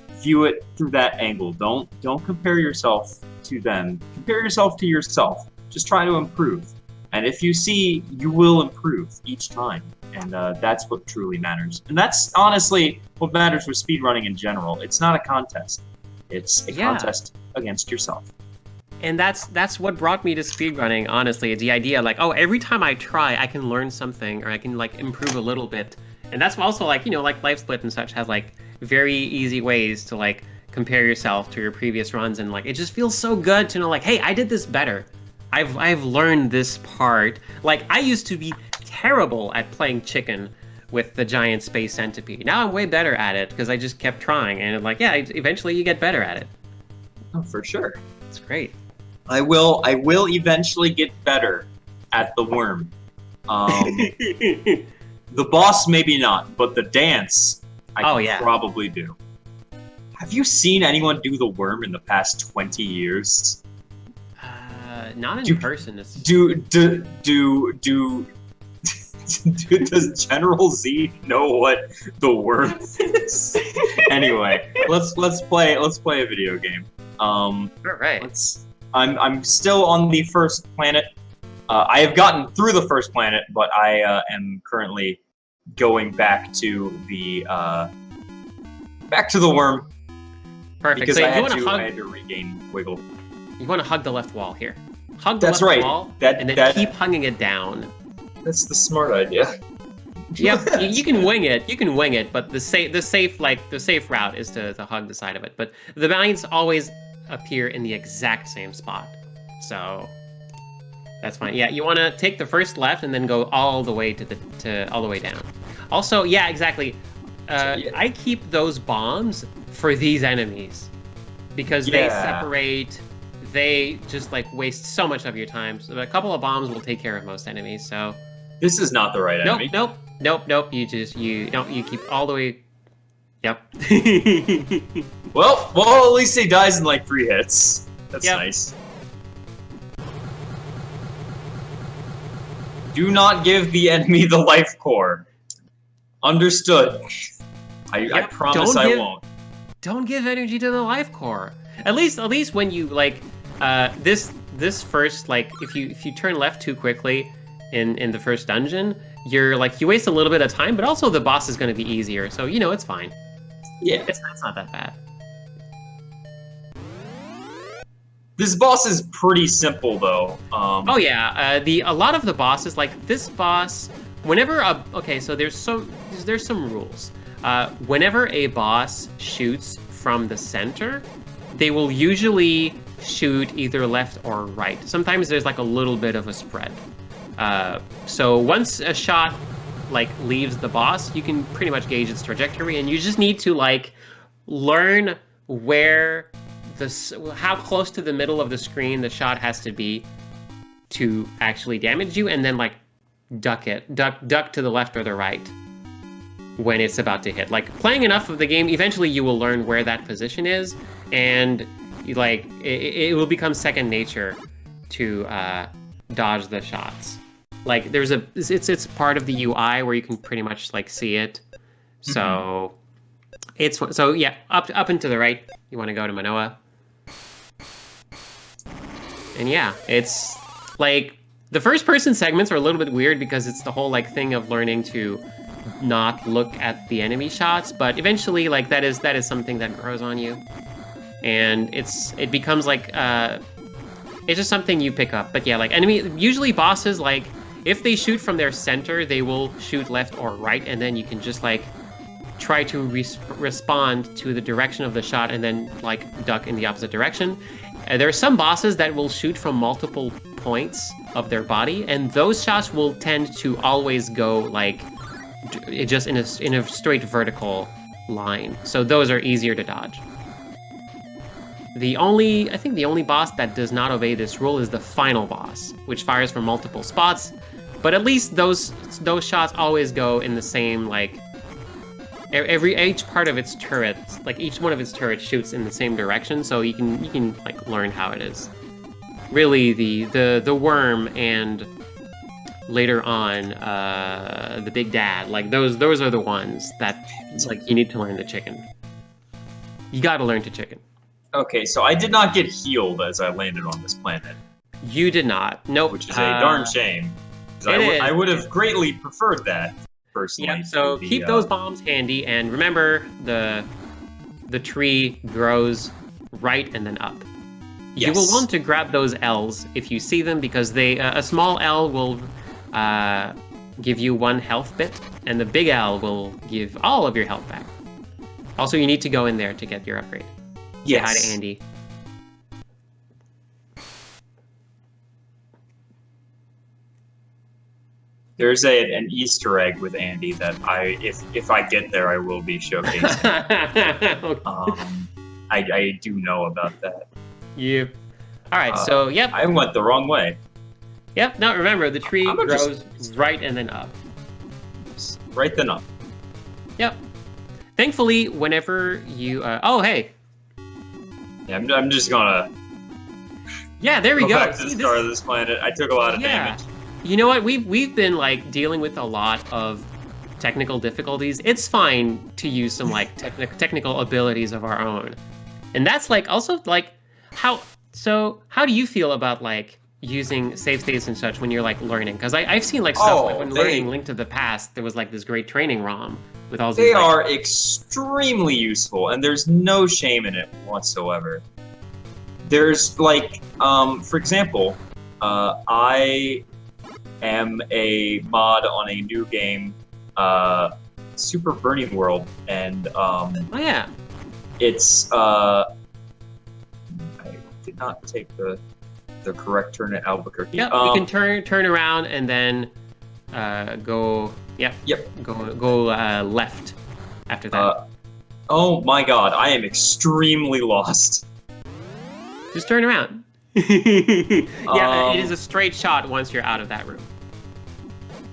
view it through that angle. Don't compare yourself to them. Compare yourself to yourself. Just try to improve. And if you see, you will improve each time. And that's what truly matters. And that's honestly what matters with speedrunning in general. It's not a contest. It's a contest against yourself. And that's what brought me to speedrunning, honestly. It's the idea like, oh, every time I try, I can learn something, or I can like improve a little bit. And that's also like, you know, like LiveSplit and such has like very easy ways to like compare yourself to your previous runs, and like it just feels so good to know like, hey, I did this better. I've learned this part. Like I used to be terrible at playing chicken with the giant space centipede. Now I'm way better at it because I just kept trying, and like, yeah, eventually you get better at it. Oh, for sure. It's great. I will eventually get better at the worm. The boss maybe not, but the dance I can probably do. Have you seen anyone do the worm in the past 20 years? Not in person. Does General Z know what the worm is? Anyway, let's play a video game. All right. I'm still on the first planet. I have gotten through the first planet, but I am currently going back to the worm. Perfect. Because so I had to regain wiggle. You want to hug the left wall here. Hug the That's left right. wall, and then keep hugging it down. That's the smart idea. Yep, you can wing it. You can wing it, but the safe route is to hug the side of it. But the mines always appear in the exact same spot, so that's fine. Yeah, you want to take the first left and then go all the way to all the way down. Also, yeah, exactly. I keep those bombs for these enemies because they separate. They just like waste so much of your time. So a couple of bombs will take care of most enemies. So this is not the right enemy. Nope. You keep all the way. Yep. well, at least he dies in like 3 hits. That's nice. Do not give the enemy the life core. Understood. I promise I won't. Don't give energy to the life core. At least when you like this first, like if you turn left too quickly, in the first dungeon, you waste a little bit of time, but also the boss is going to be easier, so it's fine. Yeah. It's not that bad. This boss is pretty simple, though. Oh yeah, a lot of the bosses, like this boss, so there's some rules. Whenever a boss shoots from the center, they will usually shoot either left or right. Sometimes there's like a little bit of a spread. So once a shot leaves the boss, you can pretty much gauge its trajectory, and you just need to learn where how close to the middle of the screen the shot has to be to actually damage you, and then duck to the left or the right when it's about to hit. Playing enough of the game, eventually you will learn where that position is, and it will become second nature to dodge the shots. It's part of the UI where you can pretty much see it. So yeah, up and to the right, you want to go to Manoa. And yeah, it's the first person segments are a little bit weird because it's the whole thing of learning to not look at the enemy shots, but eventually that is something that grows on you, and it becomes it's just something you pick up. But yeah, usually bosses, if they shoot from their center, they will shoot left or right, and then you can just try to respond to the direction of the shot and then duck in the opposite direction. There are some bosses that will shoot from multiple points of their body, and those shots will tend to always go just in a straight vertical line. So those are easier to dodge. I think the only boss that does not obey this rule is the final boss, which fires from multiple spots. But at least those shots always go in the same each part of its turret, each one of its turrets shoots in the same direction, so you can learn how it is. Really, the worm and later on the big dad, those are the ones that you need to learn the chicken. You got to learn to chicken. Okay, so I did not get healed as I landed on this planet. You did not. Nope. Which is a darn shame. I would have greatly preferred that. Personally. Yep, so keep those bombs handy, and remember the tree grows right and then up. Yes. You will want to grab those L's if you see them, because a small L will give you 1 health bit, and the big L will give all of your health back. Also, you need to go in there to get your upgrade. Yes. Say hi to Andy. There's an Easter egg with Andy that if I get there, I will be showcasing. I do know about that. Yep. All right. So yep. I went the wrong way. Yep. Now remember, the tree grows right and then up. Right then up. Yep. Thankfully, whenever you oh hey. Yeah, I'm just gonna. Yeah. There we go. Back to the start of this planet. I took a lot of damage. You know what? We've been dealing with a lot of technical difficulties. It's fine to use some technical abilities of our own, and that's also how do you feel about using save states and such when you're learning? Because I've seen stuff when learning Link to the Past, there was this great training ROM with all these. They are extremely useful, and there's no shame in it whatsoever. There's for example, I am a mod on a new game, Super Burning World, and oh yeah, it's I did not take the correct turn at Albuquerque. Yep, you can turn around and then go. Yep. Go left after that. Oh my God, I am extremely lost. Just turn around. Yeah, it is a straight shot once you're out of that room.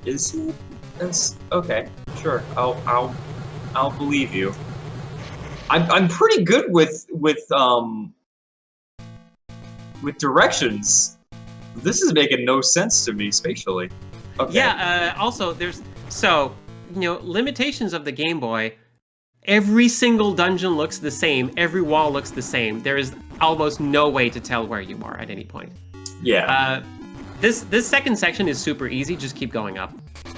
Is it? That's okay. Sure, I'll believe you. I'm pretty good with directions. This is making no sense to me spatially. Okay. Yeah. Also, there's limitations of the Game Boy. Every single dungeon looks the same. Every wall looks the same. There is almost no way to tell where you are at any point. Yeah. This second section is super easy. Just keep going up.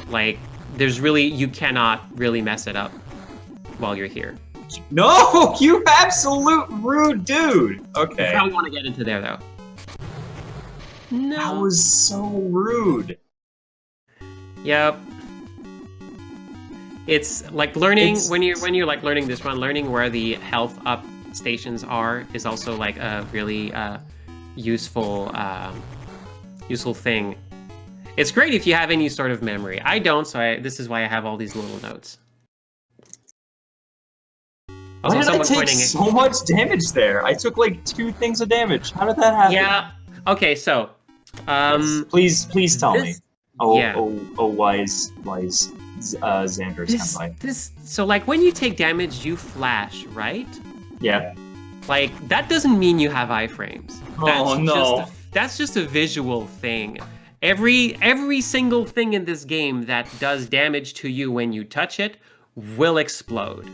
Like, you cannot really mess it up while you're here. No, you absolute rude dude. Okay. You probably want to get into there though. No. That was so rude. Yep. It's like learning when you're like learning this one, learning where the health up stations are is also like a really useful thing. It's great if you have any sort of memory. I don't, so this is why I have all these little notes. Why did I take so much damage there? I took like 2 things of damage. How did that happen? Yeah. Okay, so please tell me. Yeah. Wise Xander senpai. So like when you take damage, you flash, right? Yeah. Like that doesn't mean you have iframes. That's just a visual thing. Every single thing in this game that does damage to you when you touch it will explode.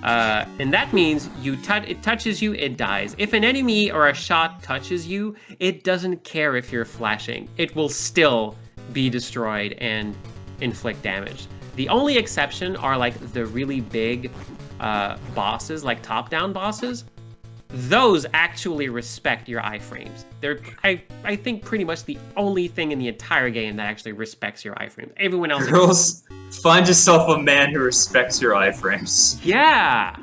And that means it touches you, it dies. If an enemy or a shot touches you, it doesn't care if you're flashing. It will still be destroyed and inflict damage. The only exception are like the really big bosses, like top-down bosses. Those actually respect your iframes. They're, I think, pretty much the only thing in the entire game that actually respects your iframes. Everyone else... Girls, find yourself a man who respects your iframes. Yeah!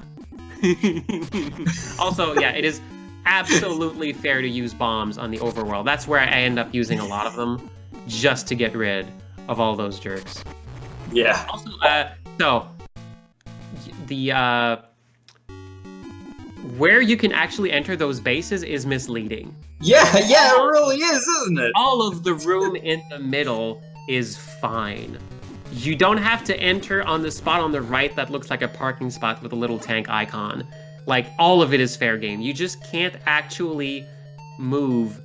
Also, yeah, it is absolutely fair to use bombs on the overworld. That's where I end up using a lot of them, just to get rid of all those jerks. Yeah. Also, so, the, where you can actually enter those bases is misleading. Yeah, it really is, isn't it? All of the room in the middle is fine. You don't have to enter on the spot on the right that looks like a parking spot with a little tank icon. Like, all of it is fair game. You just can't actually move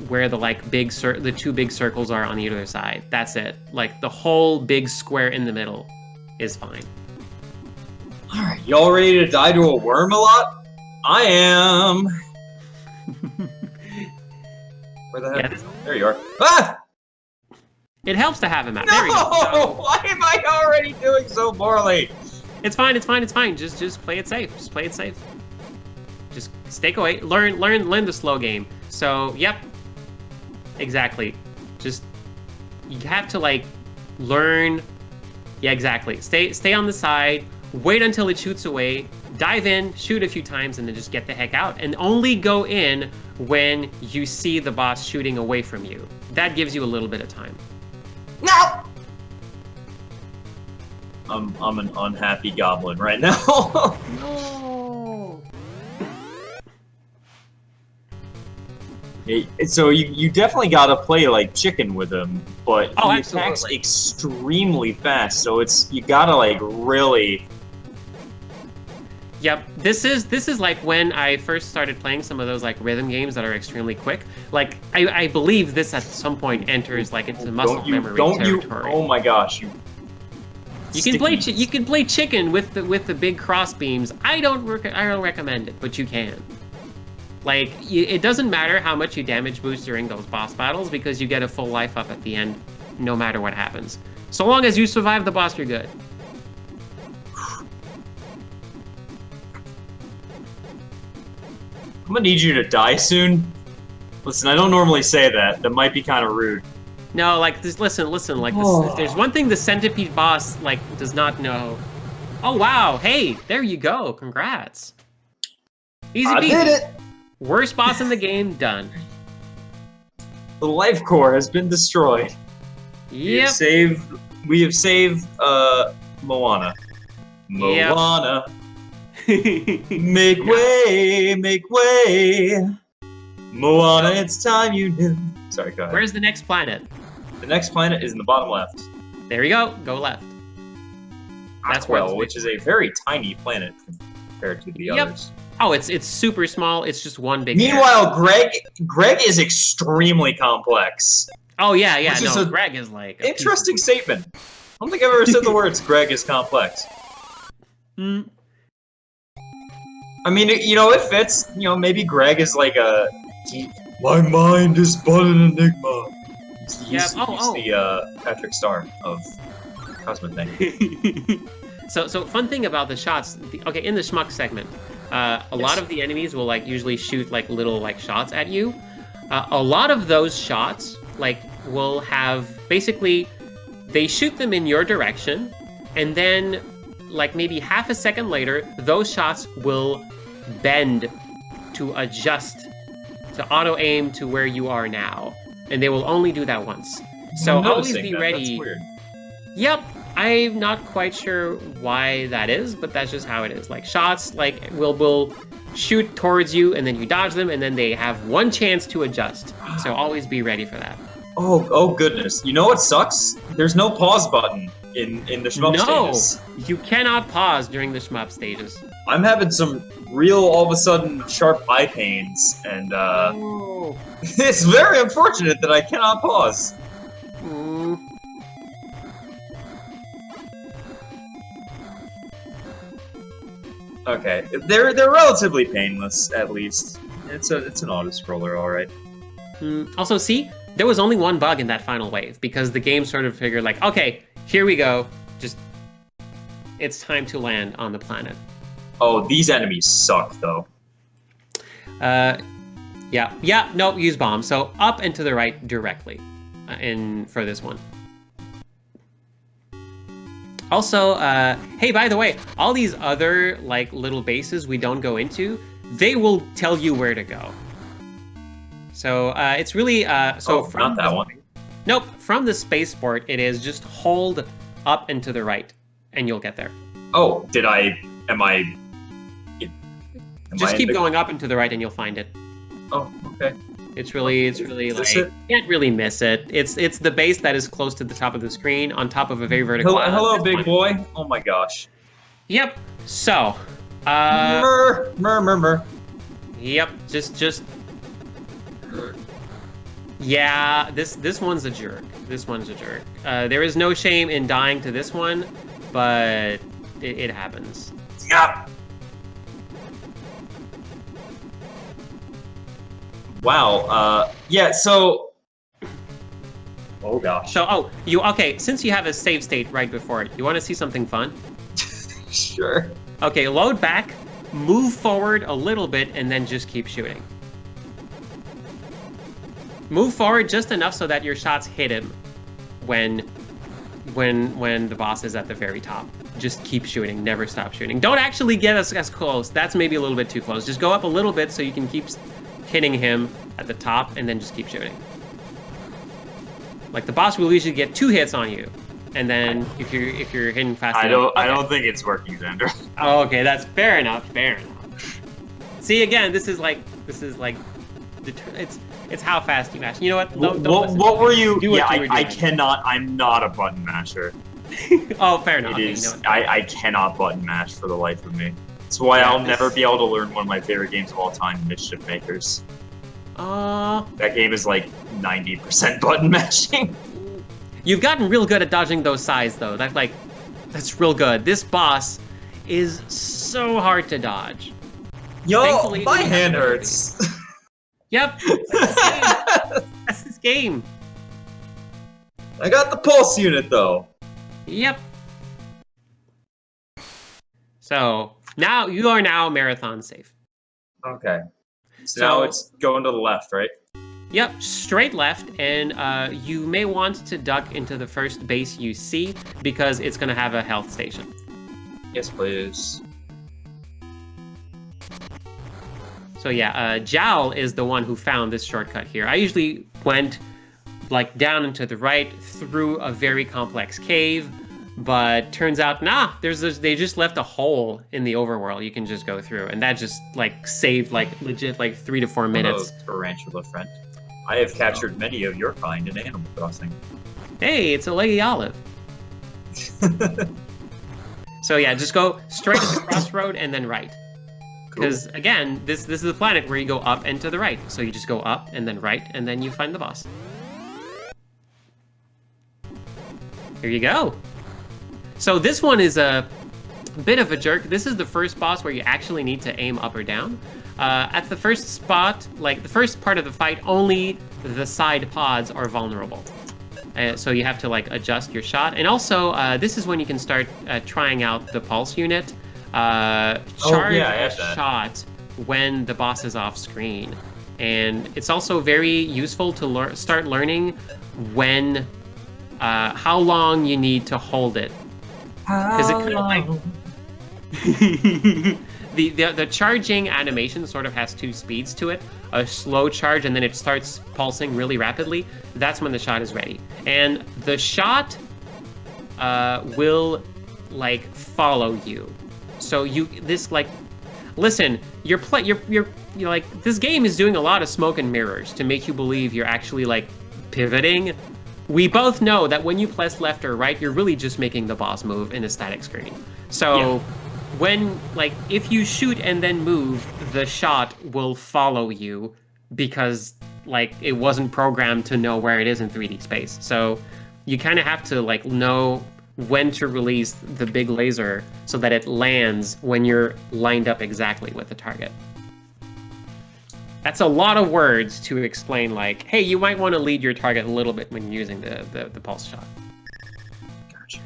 where the the 2 big circles are on either side. That's it. Like, the whole big square in the middle is fine. Alright, y'all ready to die to a worm a lot? I am! Where the heck? There you are. Ah! It helps to have a map. No! There we go. Why am I already doing so poorly? It's fine, it's fine, it's fine. Just play it safe. Just play it safe. Just stay away. Learn the slow game. So, yep. Exactly. Just, you have to, like, learn. Yeah, exactly. Stay on the side. Wait until it shoots away. Dive in, shoot a few times, and then just get the heck out. And only go in when you see the boss shooting away from you. That gives you a little bit of time. No! I'm an unhappy goblin right now. No. So you definitely gotta play like chicken with him, but he absolutely. attacks extremely fast. So you gotta like really. Yep, this is like when I first started playing some of those like rhythm games that are extremely quick. Like I believe this at some point enters like into muscle memory territory. Oh my gosh, you can play chicken with the big cross beams. I don't recommend it, but you can. Like it doesn't matter how much you damage boost during those boss battles because you get a full life up at the end, no matter what happens. So long as you survive the boss, you're good. I'm gonna need you to die soon. Listen, I don't normally say that. That might be kind of rude. No, like, listen, like, if there's one thing the centipede boss, like, does not know. Oh, wow, hey, there you go, congrats. Easy peasy. I did it! Worst boss in the game, done. The life core has been destroyed. Yep. We have saved, Moana. Moana. Yep. Make way. Moana, it's time you knew. Sorry, go ahead. Where's the next planet? The next planet is in the bottom left. There you go. Go left. That's which is a very tiny planet compared to the others. Oh, it's super small. It's just one big. Meanwhile, Greg is extremely complex. Oh yeah. No, Greg is like interesting statement. I don't think I've ever said the words "Greg is complex." Mm. I mean, it fits. Maybe Greg is like my mind is but an enigma. He's the Patrick Star of Cosmo Tank. So fun thing about the shots. Okay, in the schmuck segment, a lot of the enemies will like usually shoot like little like shots at you. A lot of those shots like will have basically they shoot them in your direction, and then like maybe half a second later, those shots will bend to adjust to auto aim to where you are now, and they will only do that once. So always be ready. That's weird. Yep, I'm not quite sure why that is, but that's just how it is. Like shots, like will shoot towards you, and then you dodge them, and then they have one chance to adjust. So always be ready for that. Oh goodness! You know what sucks? There's no pause button in the shmup stages. No, you cannot pause during the shmup stages. I'm having some real, all of a sudden, sharp eye pains, and it's very unfortunate that I cannot pause. Okay, they're relatively painless, at least. It's an auto scroller, all right. Also, see, there was only one bug in that final wave because the game sort of figured like, okay, here we go, just it's time to land on the planet. Oh, these enemies suck, though. Yeah, no, use bomb. So up and to the right directly for this one. Also, hey, by the way, all these other like little bases we don't go into, they will tell you where to go. So it's really from that one. Nope, from the spaceport, it is just hold up and to the right, and you'll get there. Oh, Just keep going up and to the right, and you'll find it. Oh, okay. It's really like you can't really miss it. It's the base that is close to the top of the screen, on top of a very vertical. Hello, big boy. Oh my gosh. Yep. So. Murr. Yep. Just. Yeah. This one's a jerk. This one's a jerk. There is no shame in dying to this one, but it happens. Yep. Wow. Yeah. So. Oh gosh. So okay. Since you have a save state right before it, you want to see something fun? Sure. Okay. Load back, move forward a little bit, and then just keep shooting. Move forward just enough so that your shots hit him when the boss is at the very top. Just keep shooting. Never stop shooting. Don't actually get as close. That's maybe a little bit too close. Just go up a little bit so you can keep hitting him at the top, and then just keep shooting. Like the boss will usually get 2 hits on you, and then if you're hitting fast enough. I don't think it's working, Xander. Oh, okay, that's fair enough. See, again, this is like it's how fast you mash. You know what? What were you? I cannot. I'm not a button masher. Oh, fair enough. It is. I cannot button mash for the life of me. That's why I'll never be able to learn one of my favorite games of all time, Mischief Makers. That game is like 90% button mashing. You've gotten real good at dodging those sides, though. That's real good. This boss is so hard to dodge. Yo, thankfully, my hand hurts. Yep. That's this game. I got the pulse unit, though. Yep. So, now you are now marathon safe. Okay. So now it's going to the left, right? Yep, straight left, and you may want to duck into the first base you see, because it's going to have a health station. Yes, please. So yeah, Jowl is the one who found this shortcut here. I usually went like down and to the right through a very complex cave, but turns out, they just left a hole in the overworld you can just go through, and that just like saved like legit like 3 to 4 minutes. Hello, tarantula friend. I have captured many of your kind in Animal Crossing. Hey, it's a leggy olive. So yeah, just go straight to the crossroad and then right. Because again, this is the planet where you go up and to the right. So you just go up and then right, and then you find the boss. Here you go. So this one is a bit of a jerk. This is the first boss where you actually need to aim up or down. At the first spot, like the first part of the fight, only the side pods are vulnerable. So you have to like adjust your shot. And also, this is when you can start trying out the pulse unit. Charge a shot when the boss is off screen. And it's also very useful to start learning when, how long you need to hold it. Because it kind of like the charging animation sort of has two speeds to it. A slow charge and then it starts pulsing really rapidly. That's when the shot is ready. And the shot will like follow you. So listen, you're like, this game is doing a lot of smoke and mirrors to make you believe you're actually like pivoting. We both know that when you press left or right, you're really just making the boss move in a static screen. So when, like, if you shoot and then move, the shot will follow you because, like, it wasn't programmed to know where it is in 3D space. So you kind of have to, like, know when to release the big laser so that it lands when you're lined up exactly with the target. That's a lot of words to explain, like, hey, you might want to lead your target a little bit when you're using the pulse shot. Gotcha.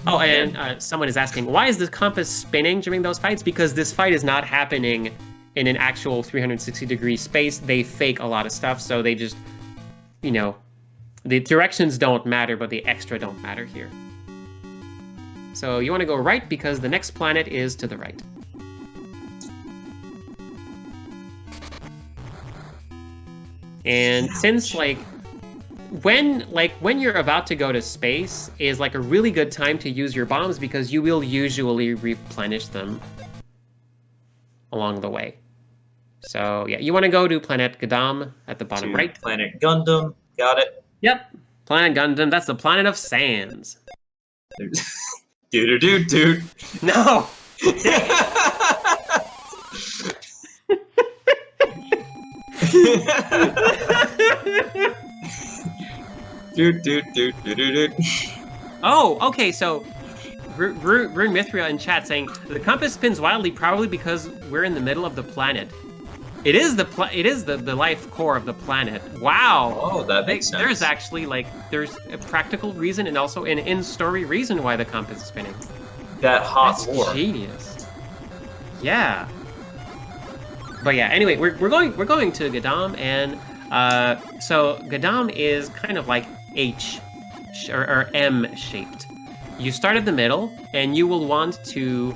Oh, and someone is asking, why is the compass spinning during those fights? Because this fight is not happening in an actual 360-degree space. They fake a lot of stuff, so they just, you know, the directions don't matter, but the extra don't matter here. So you want to go right because the next planet is to the right. And since like when you're about to go to space is like a really good time to use your bombs because you will usually replenish them along the way. So yeah, you want to go to Planet Gadam at the bottom right. Planet Gundam, got it. Yep, Planet Gundam. That's the planet of sands. Dude. No. Dude. Oh, okay, so Rune Mithria in chat saying the compass spins wildly probably because we're in the middle of the planet. It is the life core of the planet. Wow. Oh, that makes sense. There's actually there's a practical reason and also an in-story reason why the compass is spinning. That hot That's war. Genius. Yeah. But yeah, anyway, we're going to Gadam, and so Gadam is kind of like H or M shaped. You start at the middle, and you will want to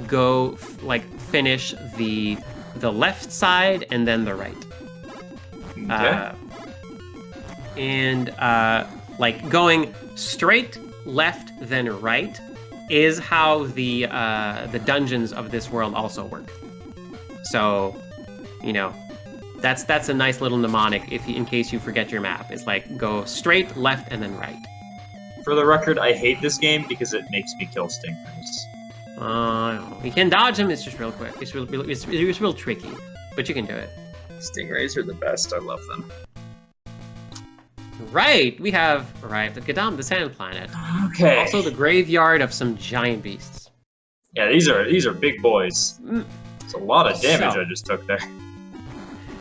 go finish the left side and then the right. Okay. And going straight, left, then right is how the dungeons of this world also work. So, you know, that's a nice little mnemonic in case you forget your map. It's like go straight, left, and then right. For the record, I hate this game because it makes me kill stingrays. You can dodge them. It's just real quick. It's real tricky, but you can do it. Stingrays are the best. I love them. Right, we have arrived at Gadam, the sand planet. Okay. Also the graveyard of some giant beasts. Yeah, these are big boys. It's a lot of damage I just took there.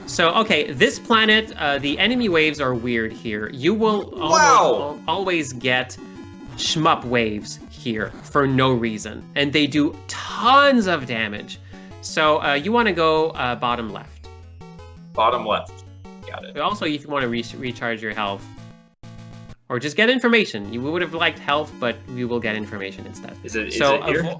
So, okay, this planet, the enemy waves are weird here. You will always get shmup waves here for no reason, and they do tons of damage. So you want to go bottom left. Bottom left. Got it. Also, if you want to recharge your health, or just get information. You would have liked health, but we will get information instead. Is it here?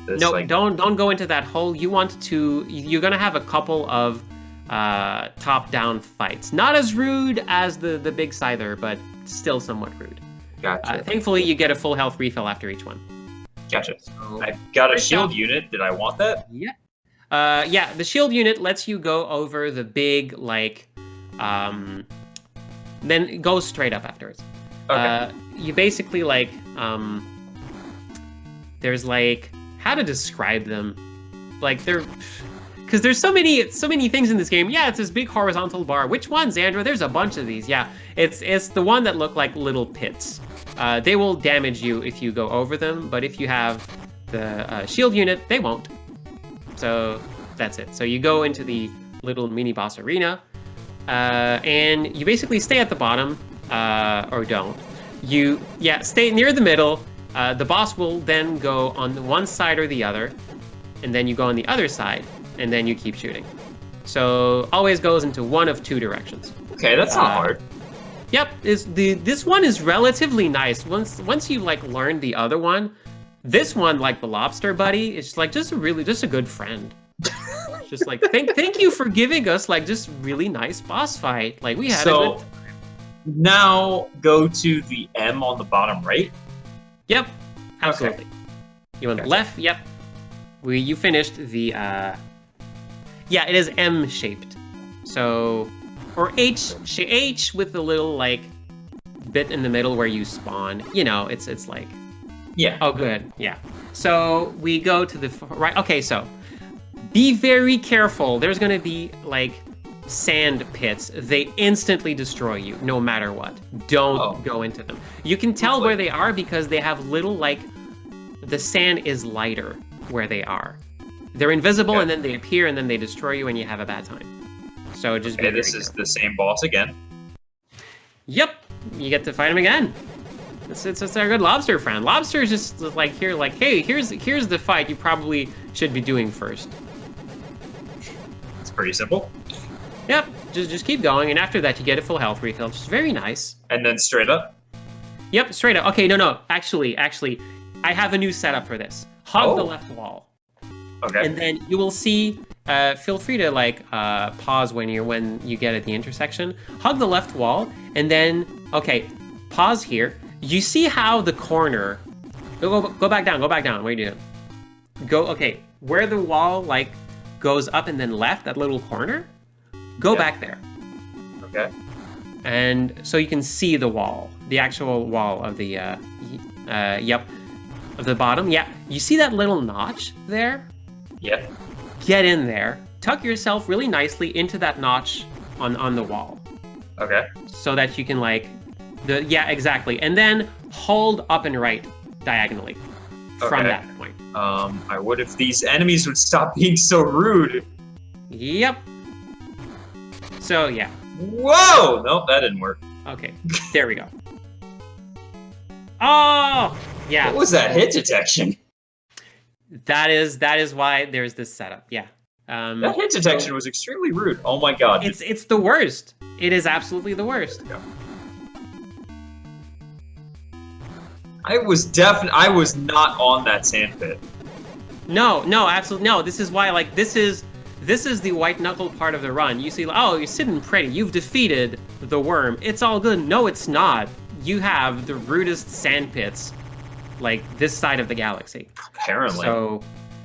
No, don't go into that hole. You're gonna have a couple of top-down fights. Not as rude as the big Scyther, but still somewhat rude. Gotcha. Thankfully, you get a full health refill after each one. Gotcha. So, I've got a shield unit. Did I want that? Yeah. Yeah, the shield unit lets you go over the big, then go straight up afterwards. Okay. You basically, there's, how to describe them? Because there's so many things in this game. Yeah, it's this big horizontal bar. Which one, Xandra? There's a bunch of these. Yeah, it's the one that look like little pits. They will damage you if you go over them, but if you have the shield unit, they won't. So That's it. So you go into the little mini boss arena, and you basically stay at the bottom, or don't. Stay near the middle. The boss will then go on one side or the other, and then you go on the other side, and then you keep shooting. So always goes into one of two directions. Okay, that's not hard. Yep, this one is relatively nice. Once you like learn the other one, this one, like the lobster buddy, is like just a good friend. Just like thank you for giving us like just really nice boss fight. Like we had a good time. Now go to the M on the bottom right. Yep, absolutely. Okay. You went left. Yep. You finished the. Yeah, it is M shaped. So, or H with the little like bit in the middle where you spawn. You know, it's like. Yeah. Oh, good. Yeah. So we go to the right. Okay, so be very careful. There's gonna be like sand pits. They instantly destroy you no matter what. Don't go into them. You can tell where they are because they have little like the sand is lighter where they are. They're invisible and then they appear and then they destroy you and you have a bad time. So just be this is the same boss again. Yep. You get to fight him again. It's our good lobster friend. Lobster is just like here, like, hey, here's the fight you probably should be doing first. It's pretty simple. Yep, just keep going, and after that you get a full health refill, which is very nice. And then straight up? Yep, straight up. Okay, no, actually, I have a new setup for this. Hug the left wall. Okay. And then you will see, feel free to like pause when you get at the intersection. Hug the left wall, and then, okay, pause here. You see how the corner, go back down, what are you doing? Okay, where the wall like goes up and then left, that little corner, go back there. Okay. And so you can see the wall, the actual wall of the, of the bottom. Yeah, you see that little notch there? Yeah. Get in there, tuck yourself really nicely into that notch on the wall. Okay. So that you can like, exactly. And then hold up and right diagonally from that point. I would if these enemies would stop being so rude. Yep. So, yeah. Whoa! Nope, that didn't work. Okay, there we go. Oh! Yeah. What was that hit detection? That is why there's this setup, yeah. That hit detection was extremely rude. Oh my god. It's the worst. It is absolutely the worst. I was not on that sand pit. No, absolutely no. This is why, like, this is the white knuckle part of the run. You see, oh, you're sitting pretty. You've defeated the worm. It's all good. No, it's not. You have the rudest sand pits, like this side of the galaxy. Apparently. So,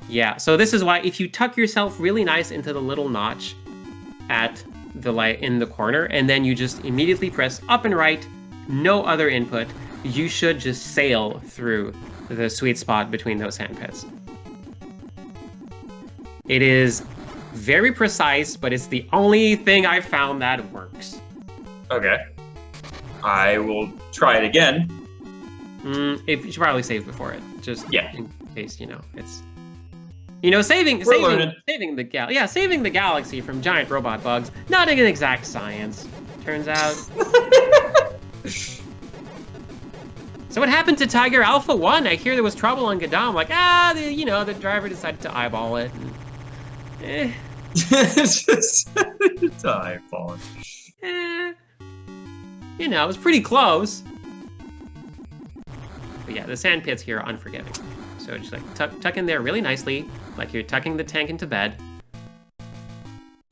yeah. So this is why if you tuck yourself really nice into the little notch at the light in the corner, and then you just immediately press up and right, no other input, you should just sail through the sweet spot between those sand pits. It is very precise, but it's the only thing I've found that works. Okay. I will try it again. You should probably save before it, just in case, it's... saving the galaxy from giant robot bugs, not an exact science, turns out. So what happened to Tiger Alpha 1? I hear there was trouble on Gadam. Like, the driver decided to eyeball it. And, Just to eyeball it. It was pretty close. But yeah, the sand pits here are unforgiving. So just like tuck in there really nicely, like you're tucking the tank into bed.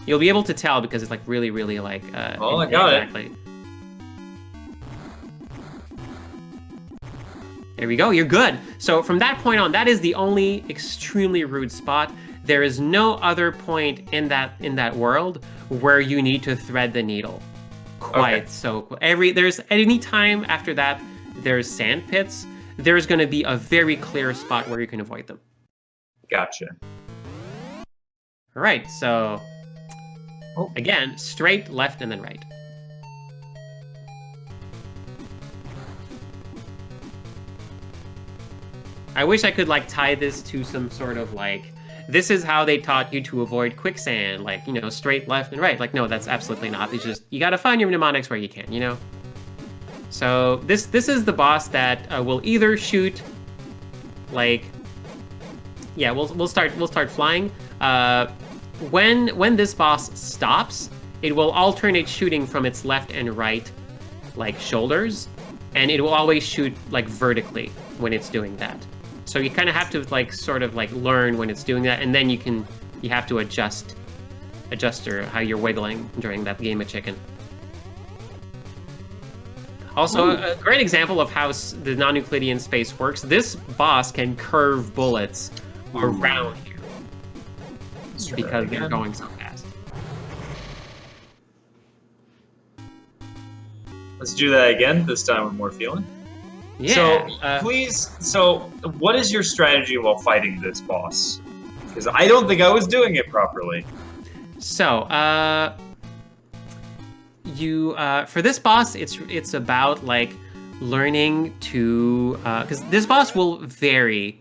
You'll be able to tell because it's like really, really like. I got it. There we go, you're good. So from that point on, that is the only extremely rude spot. There is no other point in that world where you need to thread the needle. So there's any time after that there's sand pits, there's going to be a very clear spot where you can avoid them. Gotcha. All right, so again, straight, left, and then right. I wish I could like tie this to some sort of like this is how they taught you to avoid quicksand, like, you know, straight left and right. Like, no, that's absolutely not. It's just, you gotta find your mnemonics where you can, you know? So this is the boss that will either shoot, like, yeah, we'll start flying. When this boss stops, it will alternate shooting from its left and right, like, shoulders, and it will always shoot, like, vertically when it's doing that. So you kind of have to, like, sort of, like, learn when it's doing that, and then you have to adjust how you're wiggling during that game of chicken. Also, a great example of how the non-Euclidean space works, this boss can curve bullets around you because they're going so fast. Let's do that again, this time with more feeling. Yeah. So, please, so what is your strategy while fighting this boss? Because I don't think I was doing it properly. So, for this boss, it's about, like, learning to, because this boss will vary.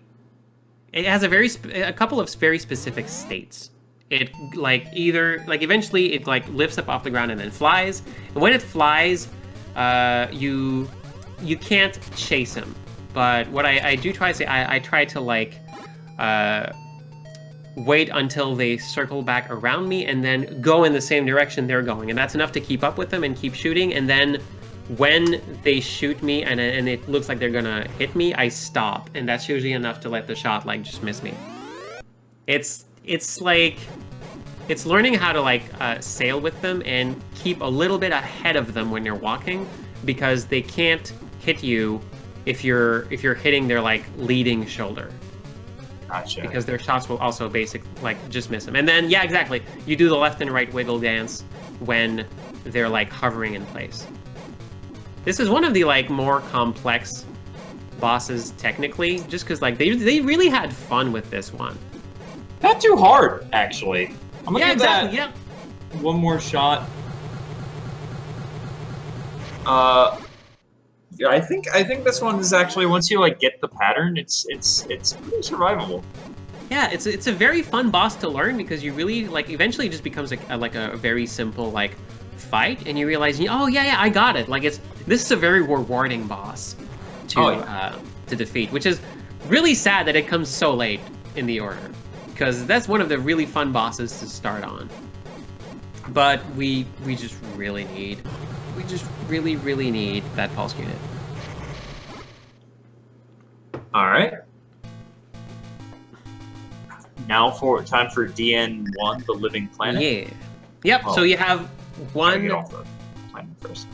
It has a couple of very specific states. It, like, eventually it, like, lifts up off the ground and then flies. And when it flies, you can't chase him. But what I do try to say, I try to, like, wait until they circle back around me and then go in the same direction they're going. And that's enough to keep up with them and keep shooting. And then when they shoot me and it looks like they're gonna hit me, I stop. And that's usually enough to let the shot, like, just miss me. It's like, it's learning how to, like, sail with them and keep a little bit ahead of them when you're walking, because they can't hit you if you're hitting their, like, leading shoulder. Gotcha. Because their shots will also just miss them. And then, yeah, exactly. You do the left and right wiggle dance when they're, like, hovering in place. This is one of the, like, more complex bosses technically, just because, like, they really had fun with this one. Not too hard, actually. I'm gonna give that one more shot. Yeah, I think this one is actually, once you, like, get the pattern, it's pretty survivable. Yeah, it's a very fun boss to learn, because you really, like, eventually it just becomes a very simple, like, fight, and you realize, oh yeah, I got it. Like, this is a very rewarding boss to defeat, which is really sad that it comes so late in the order, because that's one of the really fun bosses to start on. But we just really need that pulse unit. Alright. Now time for DN1, the living planet. Yeah. Yep, so you have one... Get off the planet first.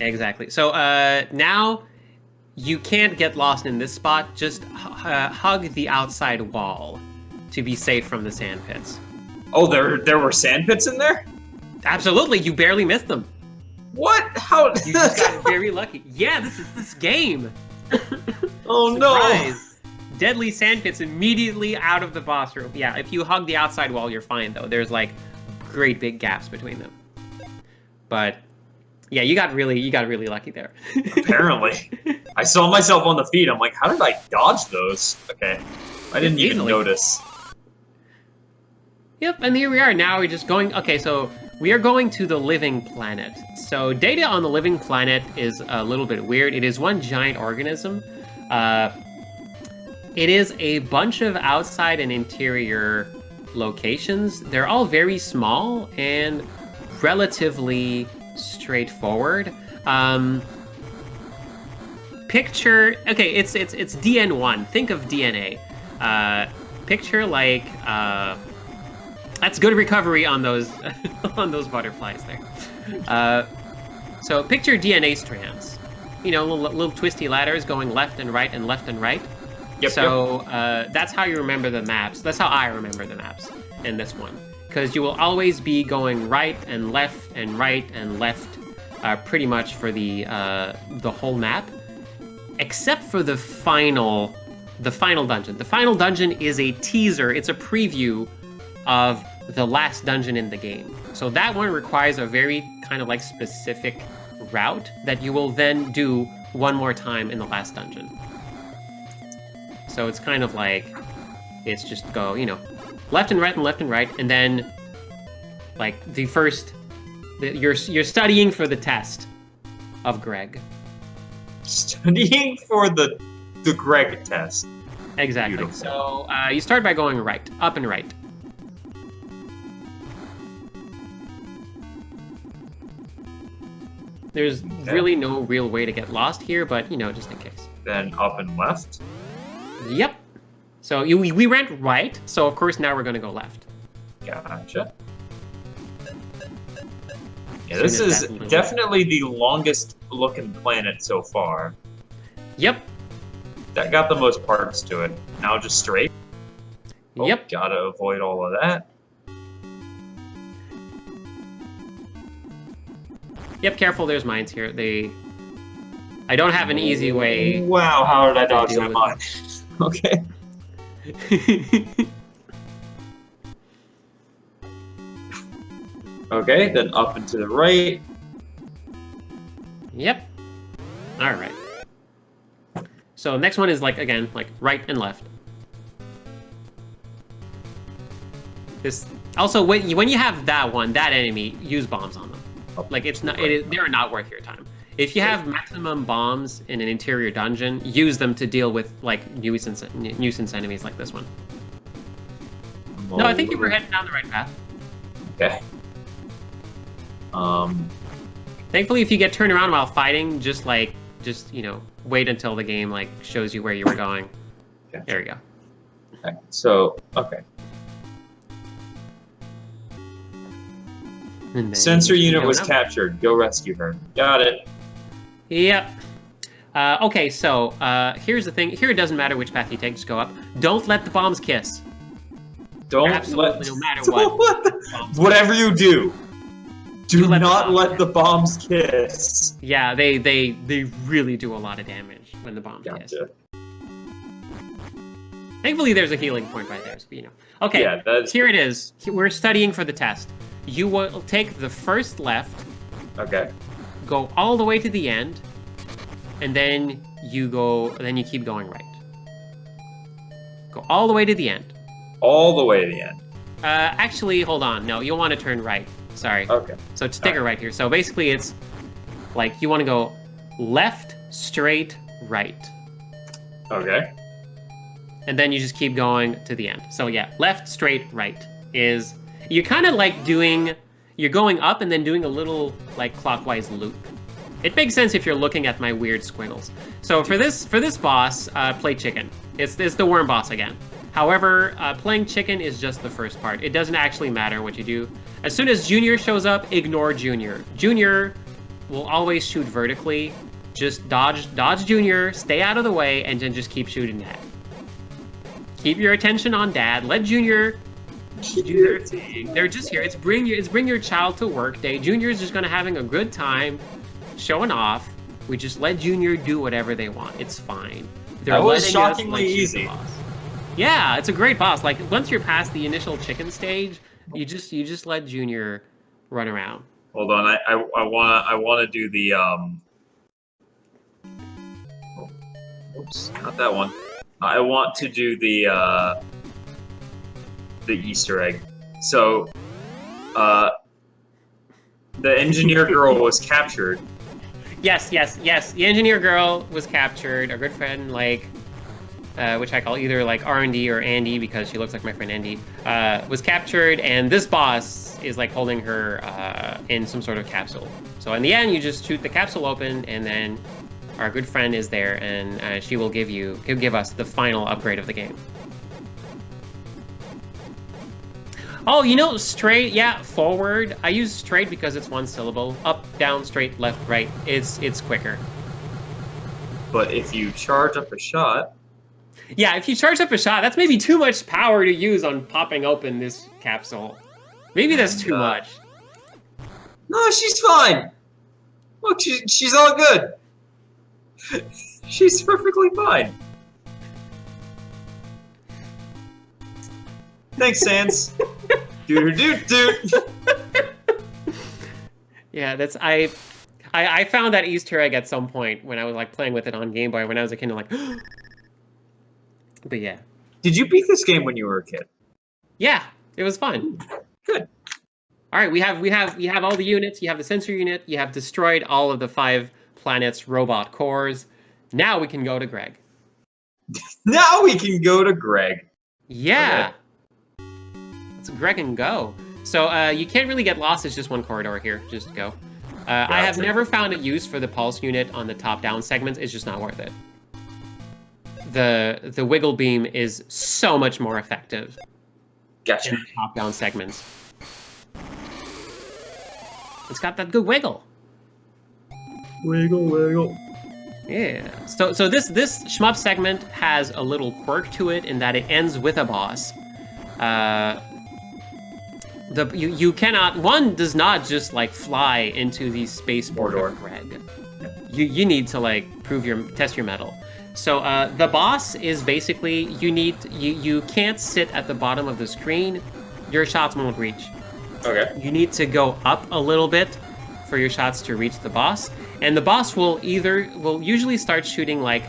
Exactly. So now you can't get lost in this spot. Just hug the outside wall to be safe from the sand pits. Oh, there were sand pits in there? Absolutely, you barely missed them. What? How? You just got very lucky. Yeah, this is this game. Oh Surprise. no! Deadly sand pits immediately out of the boss room. Yeah, if you hug the outside wall, you're fine though. There's, like, great big gaps between them. But yeah, you got really lucky there. Apparently, I saw myself on the feed. I'm like, how did I dodge those? Okay, I didn't even notice. Yep, and here we are. Now we're just going... Okay, so we are going to the living planet. So data on the living planet is a little bit weird. It is one giant organism. It is a bunch of outside and interior locations. They're all very small and relatively straightforward. Picture... Okay, it's DN1. Think of DNA. Picture, like... That's good recovery on those on those butterflies there. So picture DNA strands. You know, little twisty ladders going left and right and left and right. Yep, so that's how you remember the maps. That's how I remember the maps in this one. Because you will always be going right and left and right and left, pretty much for the whole map, except for the final dungeon. The final dungeon is a teaser. It's a preview of the last dungeon in the game. So that one requires a very kind of, like, specific route that you will then do one more time in the last dungeon. So it's kind of like, it's just go, you know, left and right and left and right, and then like you're studying for the test of Greg. Studying for the Greg test. Exactly. Beautiful. So you start by going right, up and right. There's really no real way to get lost here, but, you know, just in case. Then up and left. Yep. So we went right, so of course now we're going to go left. Gotcha. Yeah, this is definitely the longest looking planet so far. Yep. That got the most parts to it. Now just straight. Oh, yep. Gotta avoid all of that. Yep, careful, there's mines here. I don't have an easy way. Wow, how did I dodge that mine? Okay. Okay, then up and to the right. Yep. All right. So next one is, like, again, like right and left. This also when you have that enemy, use bombs on them. Like they're not worth your time. If you have maximum bombs in an interior dungeon, use them to deal with like nuisance enemies like this one. No, I think you were heading down the right path. Okay. Thankfully, if you get turned around while fighting, just you know, wait until the game like shows you where you were going. Okay. There we go. Okay. So okay. Sensor unit was captured. Go rescue her. Got it. Yep. Okay, so here's the thing. Here it doesn't matter which path you take. Just go up. Don't let the bombs kiss. Don't Absolutely, no matter what. Whatever you do, do not let the bombs kiss. Yeah, they really do a lot of damage when the bombs kiss. Thankfully, there's a healing point right there, so you know. Okay, yeah, here it is. We're studying for the test. You will take the first left. Okay. Go all the way to the end, and then you keep going right. Go all the way to the end. All the way to the end. Actually, hold on. No, you'll want to turn right. Sorry. Okay. So just take it right here. So basically, it's like you want to go left, straight, right. Okay. And then you just keep going to the end. So yeah, left, straight, right is... You're kind of like you're going up and then doing a little like clockwise loop. It makes sense if you're looking at my weird squiggles. So for this boss, play chicken. It's the worm boss again. However, playing chicken is just the first part. It doesn't actually matter what you do. As soon as Junior shows up, ignore Junior. Junior will always shoot vertically. Just dodge Junior, stay out of the way, and then just keep shooting Dad. Keep your attention on Dad. Let Junior do their thing. They're just here. It's bring your child to work day. Junior's just having a good time, showing off. We just let Junior do whatever they want. It's fine. That was shockingly easy. Yeah, it's a great boss. Like once you're past the initial chicken stage, you just let Junior run around. Hold on, I wanna do the oops, not that one. I want to do the Easter egg. So, the engineer girl was captured. Yes. The engineer girl was captured. Our good friend, like, which I call either like R&D or Andy because she looks like my friend Andy, was captured, and this boss is like holding her in some sort of capsule. So in the end, you just shoot the capsule open, and then our good friend is there, and she will give us the final upgrade of the game. Oh, you know, straight, yeah, forward. I use straight because it's one syllable. Up, down, straight, left, right. It's quicker. But if you charge up a shot... Yeah, if you charge up a shot, that's maybe too much power to use on popping open this capsule. Maybe that's too much. No, she's fine. Look, she's all good. She's perfectly fine. Thanks, Sans. Doot. Yeah, that's I found that Easter egg at some point when I was like playing with it on Game Boy when I was a kid. I'm like, but yeah. Did you beat this game when you were a kid? Yeah, it was fun. Good. All right, we have all the units. You have the sensor unit. You have destroyed all of the 5 planets' robot cores. Now we can go to Greg. Now we can go to Greg. Yeah. Let's Greg and go. So you can't really get lost. It's just one corridor here. Just go. I have never found a use for the pulse unit on the top-down segments. It's just not worth it. The wiggle beam is so much more effective. Gotcha. In the top-down segments. It's got that good wiggle. Wiggle, wiggle. Yeah. So this shmup segment has a little quirk to it in that it ends with a boss. You cannot, one does not just like fly into the space border of Greg. You need to like test your mettle. So the boss is basically you can't sit at the bottom of the screen. Your shots won't reach. Okay. You need to go up a little bit for your shots to reach the boss. And the boss will usually start shooting like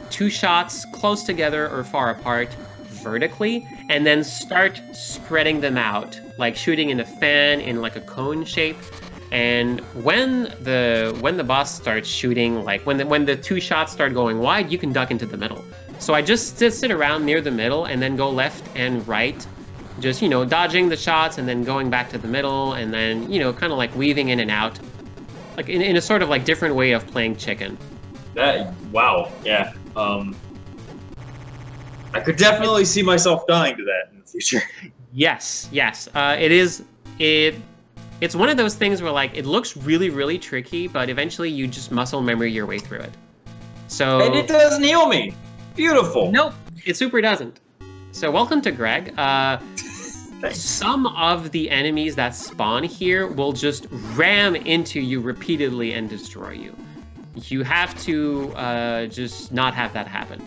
2 shots close together or far apart vertically, and then start spreading them out, like shooting in a fan in like a cone shape. And when the boss starts shooting, like when the 2 shots start going wide, you can duck into the middle. So I just sit around near the middle and then go left and right, just, you know, dodging the shots and then going back to the middle and then, you know, kind of like weaving in and out, like in a sort of like different way of playing chicken. Wow, yeah. I could definitely see myself dying to that in the future. Yes. It's one of those things where like it looks really, really tricky, but eventually you just muscle memory your way through it. So And it doesn't heal me. Beautiful. Nope, it super doesn't. So welcome to Greg. Some of the enemies that spawn here will just ram into you repeatedly and destroy you. You have to just not have that happen.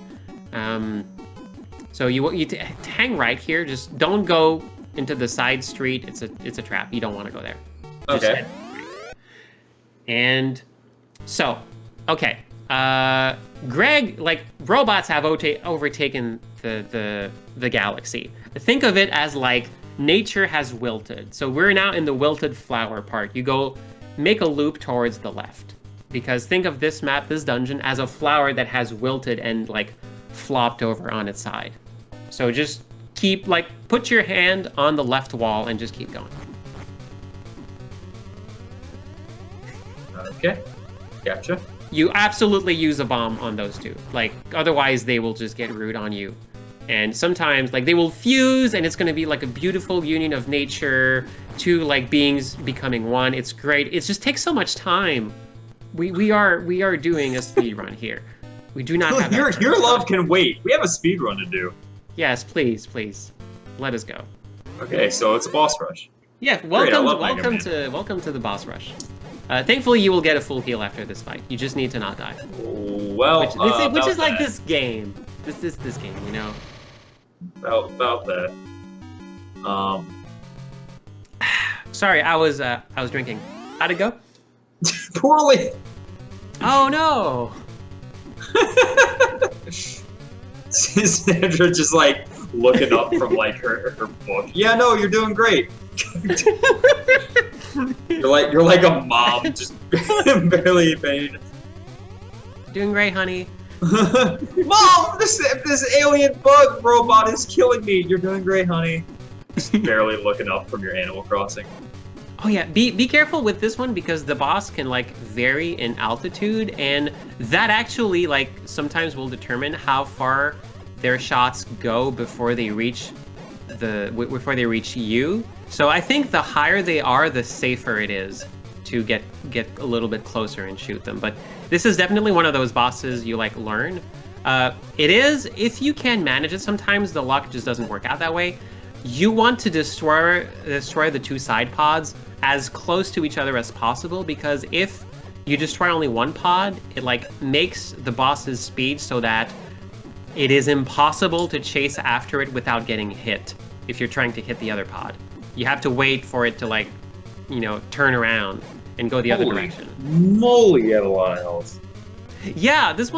So you hang right here. Just don't go into the side street. It's a trap. You don't want to go there. Just Okay. head right. And so, okay. Greg, like, robots have overtaken the galaxy. Think of it as like nature has wilted. So we're now in the wilted flower part. You go make a loop towards the left, because think of this map, this dungeon, as a flower that has wilted and like flopped over on its side. So just keep, like, put your hand on the left wall and just keep going. Okay. Gotcha. You absolutely use a bomb on those 2. Like, otherwise they will just get rude on you. And sometimes, like, they will fuse and it's going to be like a beautiful union of nature, 2 like beings becoming one. It's great. It just takes so much time. We are doing a speed run here. We do not have your love can wait. We have a speed run to do. Yes, please. Let us go. Okay, so it's a boss rush. Yeah, welcome to the boss rush. Thankfully, you will get a full heal after this fight. You just need to not die. Well, which is like this game. This game, you know. About that. Sorry, I was drinking. How'd it go? Poorly. Oh no. Sandra just like looking up from like her book. Yeah, no, you're doing great. you're like a mom, just barely paying. Doing great, honey. Mom, this alien bug robot is killing me. You're doing great, honey. Just barely looking up from your Animal Crossing. Oh yeah, be careful with this one, because the boss can like vary in altitude, and that actually like sometimes will determine how far their shots go before they reach you. So I think the higher they are, the safer it is to get a little bit closer and shoot them. But this is definitely one of those bosses you like learn. It is, if you can manage it. Sometimes the luck just doesn't work out that way. You want to destroy the 2 side pods as close to each other as possible, because if you destroy only one pod, it like makes the boss's speed so that it is impossible to chase after it without getting hit if you're trying to hit the other pod. You have to wait for it to, like, you know, turn around and go the other direction. Moly, you have a lot of health. Yeah, this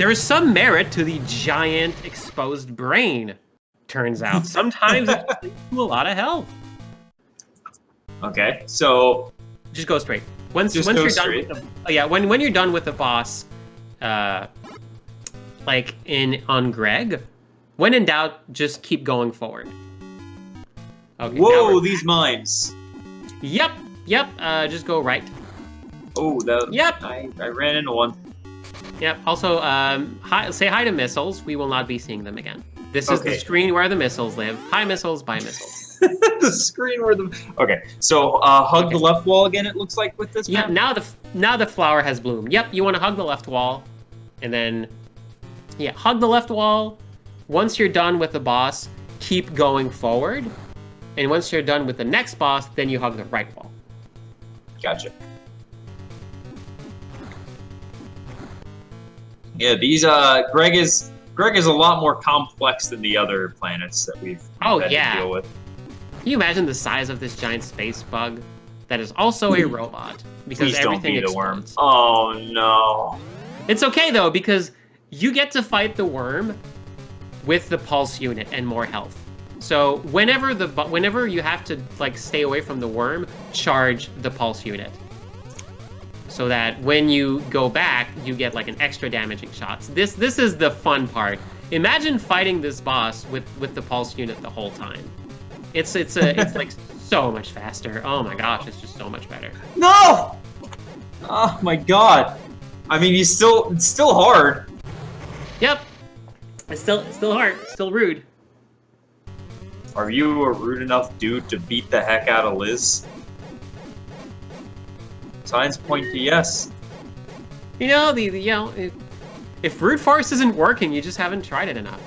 There is some merit to the giant exposed brain, turns out. Sometimes it just leads to a lot of health. Okay, so Just go straight. Once Just you're go done straight. with when you're done with the boss, like on Greg, when in doubt, just keep going forward. Okay. now whoa, we're- these mines. Yep. Just go right. Oh, that. Yep. I ran into one. Yep. Also, say hi to missiles. We will not be seeing them again. This is the Okay. screen where the missiles live. Hi missiles, bye missiles. The screen where the. Okay, so hug Okay. the left wall again. It looks like with this. Yep. map? Now the flower has bloomed. Yep. You want to hug the left wall, and then hug the left wall. Once you're done with the boss, keep going forward, and once you're done with the next boss, then you hug the right wall. Gotcha. Yeah, these Greg is a lot more complex than the other planets that we've had to deal with. Can you imagine the size of this giant space bug that is also a robot? Because Please don't everything be the worm. explodes. Oh no. It's okay though, because you get to fight the worm with the pulse unit and more health. So whenever you have to like stay away from the worm, charge the pulse unit. So that when you go back, you get like an extra damaging shots. This is the fun part. Imagine fighting this boss with the pulse unit the whole time. It's like so much faster. Oh my gosh, it's just so much better. No! Oh my god. I mean, it's still hard. Yep. It's still hard. Still rude. Are you a rude enough dude to beat the heck out of Liz? Signs point to yes. You know, if brute force isn't working, you just haven't tried it enough.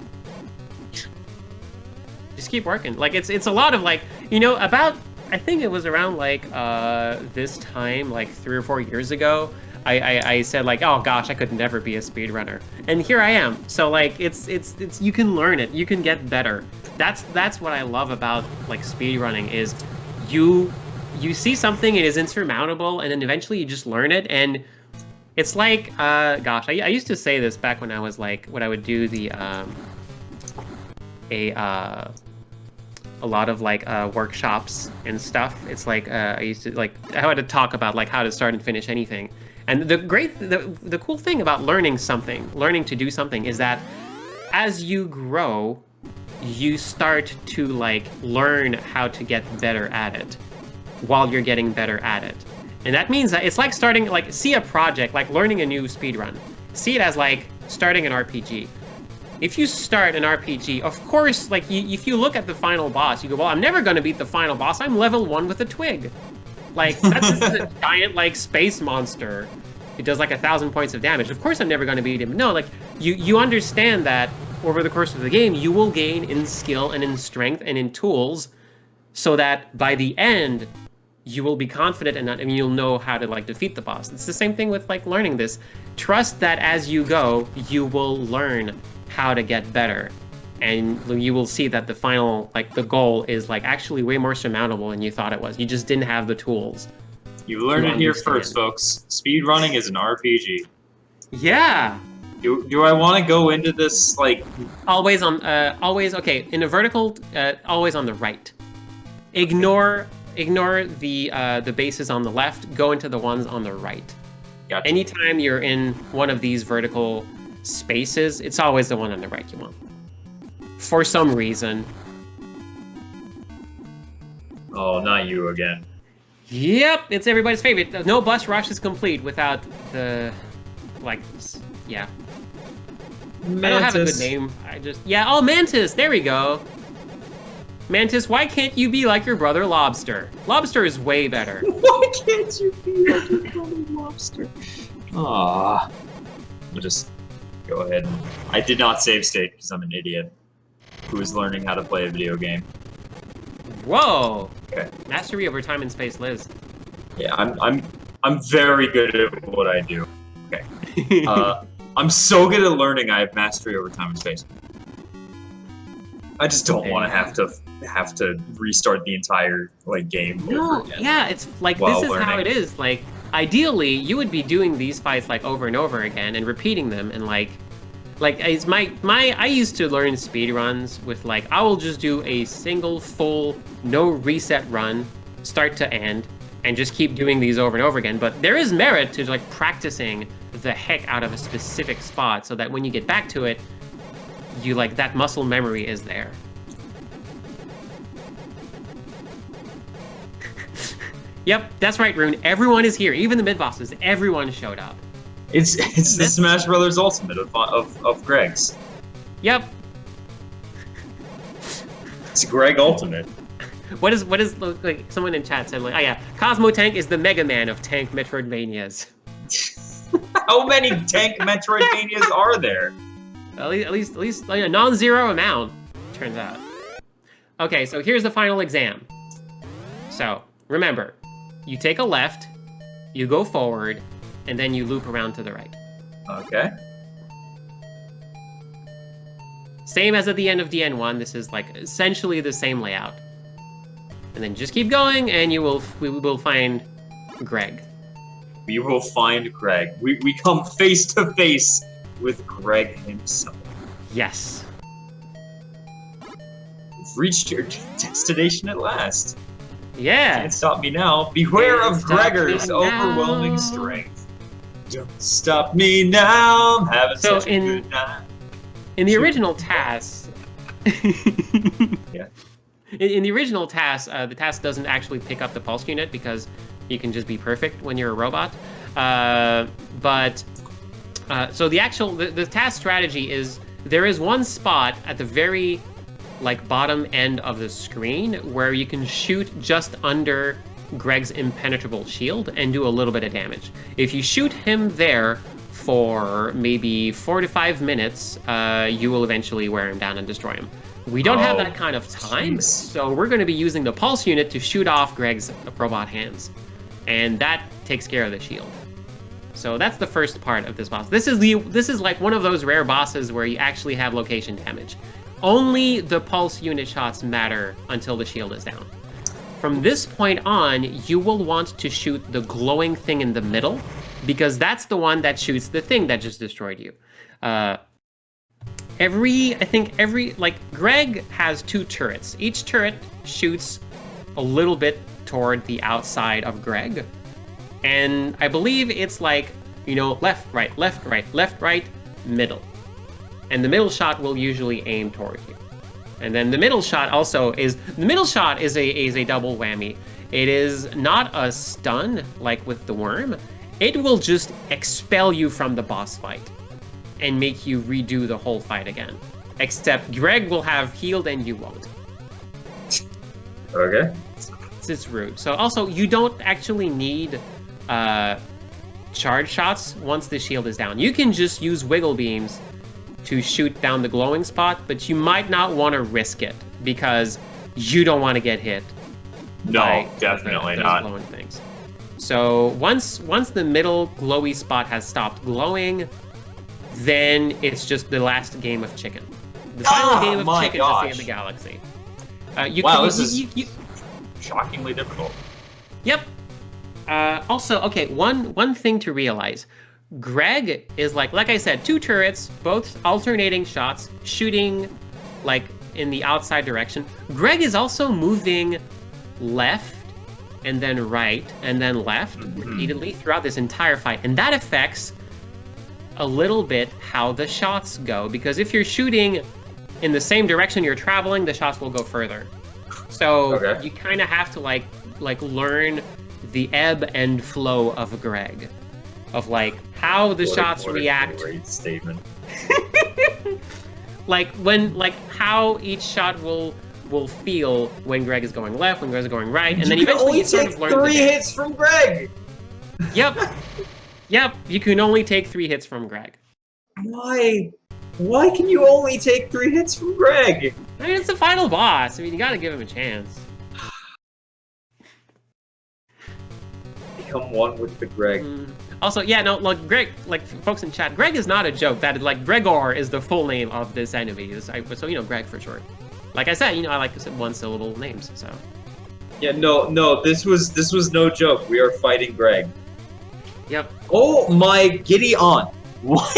Just keep working. Like it's a lot of like, about I think it was around like this time, like 3 or 4 years ago, I said like, oh gosh, I could never be a speedrunner. And here I am. So like it's you can learn it. You can get better. That's what I love about like speedrunning is you see something, it is insurmountable, and then eventually you just learn it. And it's like, gosh, I used to say this back when I was like, when I would do the, a lot of like workshops and stuff. It's like, I used to like, I had to talk about like how to start and finish anything. And the cool thing about learning to do something is that as you grow, you start to like learn how to get better at it while you're getting better at it. And that means that it's like starting, like, see a project, like learning a new speedrun. See it as like starting an RPG. If you start an RPG, of course, like if you look at the final boss, you go, well, I'm never gonna beat the final boss. I'm level 1 with a twig. Like, that's just a giant, like, space monster. It does like 1,000 points of damage. Of course I'm never gonna beat him. No, like, you understand that over the course of the game, you will gain in skill and in strength and in tools so that by the end, you will be confident and you'll know how to like defeat the boss. It's the same thing with like learning this. Trust that as you go, you will learn how to get better. And you will see that the final, like the goal is like actually way more surmountable than you thought it was. You just didn't have the tools. You learned it here first, folks. Speedrunning is an RPG. Yeah. Do I want to go into this like always okay, in a vertical, always on the right. Ignore the bases on the left, go into the ones on the right. Gotcha. Anytime you're in one of these vertical spaces, it's always the one on the right you want. For some reason. Oh, not you again. Yep, it's everybody's favorite. No bus rush is complete without the, like, yeah. Mantis. I don't have a good name. Oh, Mantis, there we go. Mantis, why can't you be like your brother Lobster? Lobster is way better. Why can't you be like your brother Lobster? Ah, we'll just go ahead. I did not save state because I'm an idiot who is learning how to play a video game. Whoa! Okay. Mastery over time and space, Liz. Yeah, I'm very good at what I do. Okay. I'm so good at learning. I have mastery over time and space. I just don't want to have to restart the entire like game over again. Yeah, it's like this is how it is. Like ideally, you would be doing these fights like over and over again and repeating them and like Like, it's I used to learn speedruns with, like, I will just do a single full, no reset run, start to end, and just keep doing these over and over again. But there is merit to, like, practicing the heck out of a specific spot so that when you get back to it, you, like, that muscle memory is there. Yep, that's right, Rune. Everyone is here. Even the mid-bosses. Everyone showed up. It's the Smash Brothers Ultimate of Greg's. Yep. It's Greg Ultimate. What is like someone in chat said, like, oh yeah, Cosmo Tank is the Mega Man of tank Metroidvanias. How many tank Metroidvanias are there? At least like, a non-zero amount, turns out. Okay, so here's the final exam. So remember, you take a left, you go forward, and then you loop around to the right. Okay. Same as at the end of DN1, this is like essentially the same layout. And then just keep going, and we will find Greg. We will find Greg. We come face to face with Greg himself. Yes. You've reached your destination at last. Yeah. Can't stop me now. Beware Can't of stop Gregor's me overwhelming now. strength. Don't stop me now. I'm having So such a good night. In the original task... Yeah. In the original task, the task doesn't actually pick up the pulse unit because you can just be perfect when you're a robot. So the task strategy is there is one spot at the very bottom end of the screen where you can shoot just under Greg's impenetrable shield and do a little bit of damage. If you shoot him there for maybe 4 to 5 minutes, you will eventually wear him down and destroy him. We don't have that kind of time, so we're going to be using the pulse unit to shoot off Greg's robot hands. And that takes care of the shield. So that's the first part of this boss. This is like one of those rare bosses where you actually have location damage. Only the pulse unit shots matter until the shield is down. From this point on, you will want to shoot the glowing thing in the middle, because that's the one that shoots the thing that just destroyed you. Greg has 2 turrets. Each turret shoots a little bit toward the outside of Greg. And I believe it's like, left, right, left, right, left, right, middle. And the middle shot will usually aim toward you. And then the middle shot is a double whammy. It is not a stun like with the worm. It will just expel you from the boss fight and make you redo the whole fight again. Except Greg will have healed and you won't. Okay. It's rude. So also, you don't actually need charge shots once the shield is down. You can just use wiggle beams to shoot down the glowing spot, but you might not want to risk it because you don't want to get hit. No, definitely those not. Glowing things. So once the middle glowy spot has stopped glowing, then it's just the last game of chicken. The final game of chicken to save the galaxy. This is shockingly difficult. Yep. Also, okay, one thing to realize. Greg is like I said, 2 turrets, both alternating shots, shooting in the outside direction. Greg is also moving left and then right and then left repeatedly throughout this entire fight. And that affects a little bit how the shots go, because if you're shooting in the same direction you're traveling, the shots will go further. So you kind of have to learn the ebb and flow of Greg, of how the shots react. Great statement. How each shot will feel when Greg is going left, when Greg is going right, and then eventually you sort of learn 3 hits from Greg. Yep. Yep, you can only take 3 hits from Greg. Why? Why can you only take 3 hits from Greg? I mean, it's the final boss. I mean, you gotta give him a chance. Become one with the Greg. Also, yeah, no, Greg, folks in chat, Greg is not a joke. That Gregor is the full name of this enemy. So, Greg for short. Like I said, I like to say 1-syllable names, so. Yeah, no, this was no joke. We are fighting Greg. Yep. Oh my giddy aunt! What?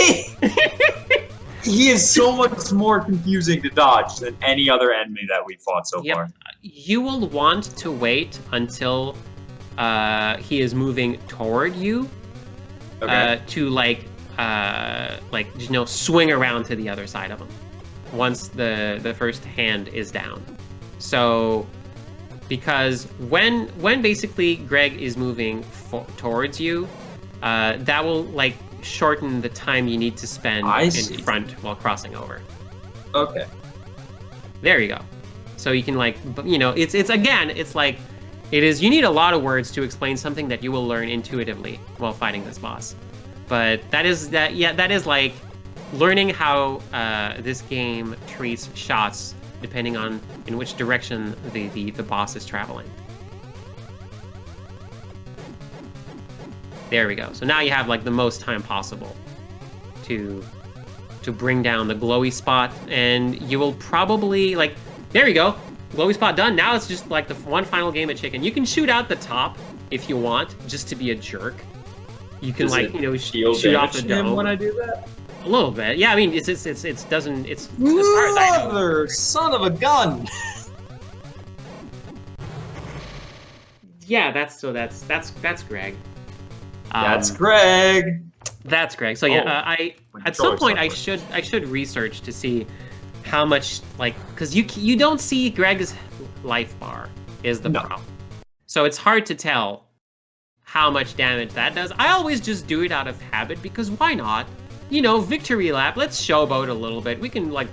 He is so much more confusing to dodge than any other enemy that we've fought so far. You will want to wait until he is moving toward you to swing around to the other side of him once the first hand is down. So because when basically Greg is moving towards you, that will like shorten the time you need to spend in front while crossing over. Okay. There you go. So you can like, you know, it's like, you need a lot of words to explain something that you will learn intuitively while fighting this boss. But that is like learning how this game treats shots depending on in which direction the boss is traveling. There we go. So now you have like the most time possible to bring down the glowy spot, and you will probably like, there you go, glowy spot done. Now it's just like the one final game of chicken. You can shoot out the top if you want, just to be a jerk. You can shoot off the dome when I do that. A little bit, yeah. I mean, it's as far as I know. Mother, son of a gun. Yeah, that's Greg. That's Greg. That's Greg. So yeah, at some point I should research to see how much, like, because you don't see Greg's life bar is the problem. So it's hard to tell how much damage that does. I always just do it out of habit because why not? You know, victory lap. Let's showboat a little bit. We can like,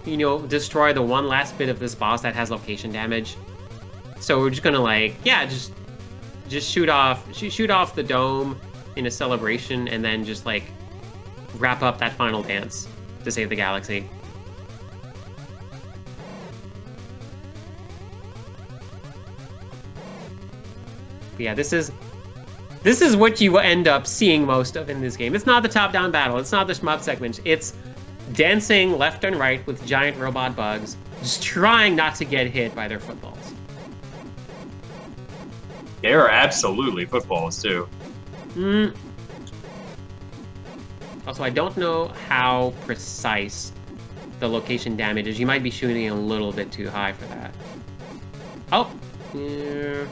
you know, destroy the one last bit of this boss that has location damage. So we're just gonna like, yeah, just shoot off the dome in a celebration, and then just like wrap up that final dance to save the galaxy. But yeah, this is what you end up seeing most of in this game. It's not the top-down battle. It's not the shmup segments. It's dancing left and right with giant robot bugs, just trying not to get hit by their footballs. They are absolutely footballs, too. Also, I don't know how precise the location damage is. You might be shooting a little bit too high for that. Oh, yeah.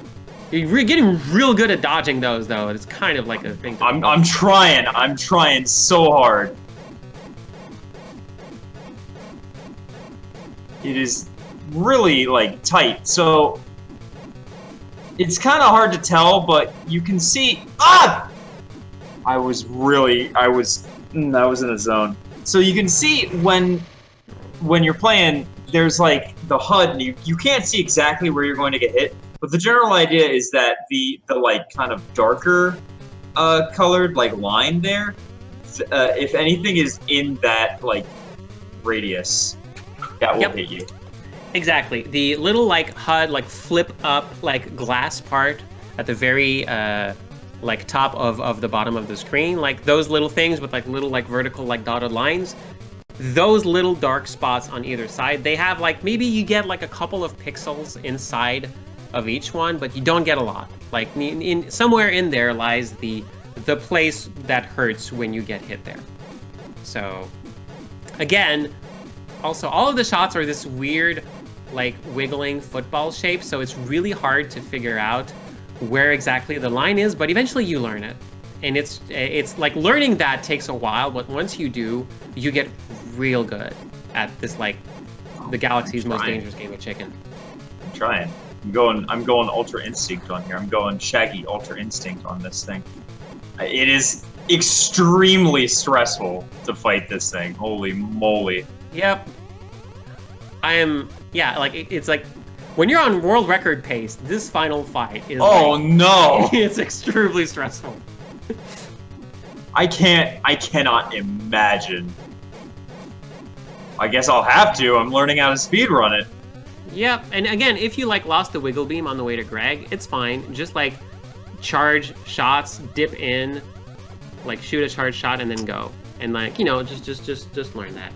You're getting real good at dodging those, though. It's kind of like a thing. I'm trying so hard. It is really like tight, so it's kind of hard to tell, but you can see. I was in a zone. So you can see when you're playing, there's like the HUD, and you can't see exactly where you're going to get hit. But the general idea is that the like kind of darker colored like line there, if anything is in that like radius, that will hit you. Exactly. The little like HUD like flip up like glass part at the very like top of the bottom of the screen, like those little things with like little like vertical like dotted lines. Those little dark spots on either side, they have like, maybe you get like a couple of pixels inside of each one, but you don't get a lot. Like somewhere in there lies the place that hurts when you get hit there. So again, also all of the shots are this weird like wiggling football shape, so it's really hard to figure out where exactly the line is, but eventually you learn it. And it's like learning that takes a while, but once you do, you get real good at this, like the galaxy's most dangerous game of chicken. I'm trying. I'm going Ultra Instinct on here. I'm going Shaggy Ultra Instinct on this thing. It is extremely stressful to fight this thing. Holy moly. Yep. It's like when you're on world record pace, this final fight is no. It's extremely stressful. I cannot imagine. I guess I'll have to. I'm learning how to speedrun it. Yep, and again, if you like lost the wiggle beam on the way to Greg, it's fine. Just like charge shots, dip in, like shoot a charge shot and then go. And like, you know, just learn that.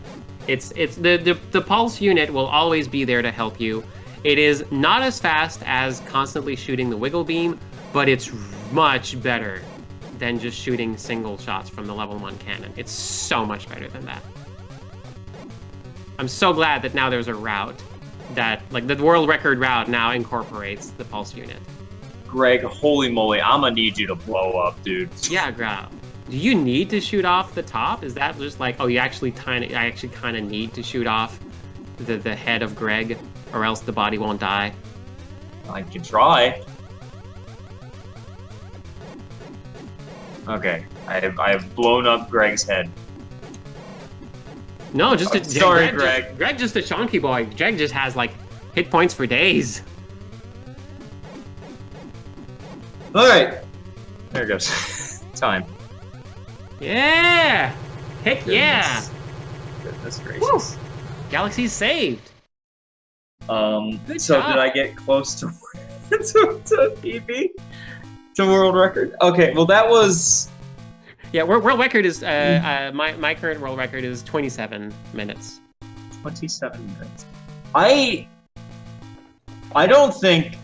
It's the pulse unit will always be there to help you. It is not as fast as constantly shooting the wiggle beam, but it's much better than just shooting single shots from the level 1 cannon. It's so much better than that. I'm so glad that now there's a route that, like, the world record route now incorporates the pulse unit. Greg, holy moly, I'm gonna need you to blow up, dude. Yeah, Grau. Do you need to shoot off the top? Is that just like, oh, I actually kind of need to shoot off the head of Greg, or else the body won't die? I can try. Okay, I have blown up Greg's head. No, just sorry, Greg. Greg just a chonky boy. Greg just has like hit points for days. All right, there it goes. Time. Yeah! Heck yeah! Goodness gracious. Woo. Galaxy's saved. Good job. Did I get close to to PB? To world record? Okay, well that was... Yeah, world record is, my current world record is 27 minutes. 27 minutes. I don't think,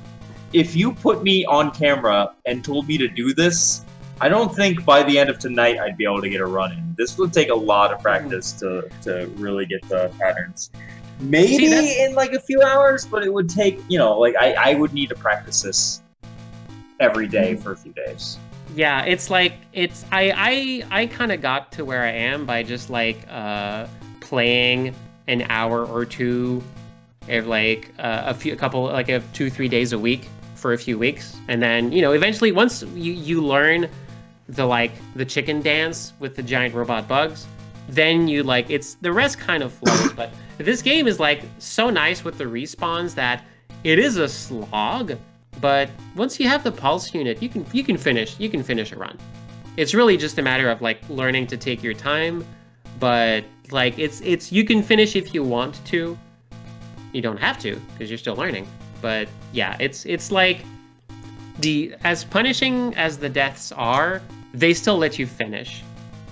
if you put me on camera and told me to do this, I don't think by the end of tonight I'd be able to get a run in. This would take a lot of practice to really get the patterns. Maybe in like a few hours, but it would take, you know, like I would need to practice this every day for a few days. Yeah, it's like, I kind of got to where I am by just like playing an hour or two of like a 2-3 days a week for a few weeks, and then, you know, eventually once you learn the chicken dance with the giant robot bugs, then you like, it's the rest kind of flows. But this game is like so nice with the respawns that it is a slog, but once you have the pulse unit, you can finish a run. It's really just a matter of like learning to take your time, but like it's you can finish if you want to. You don't have to because you're still learning. But yeah, it's like, as punishing as the deaths are, they still let you finish.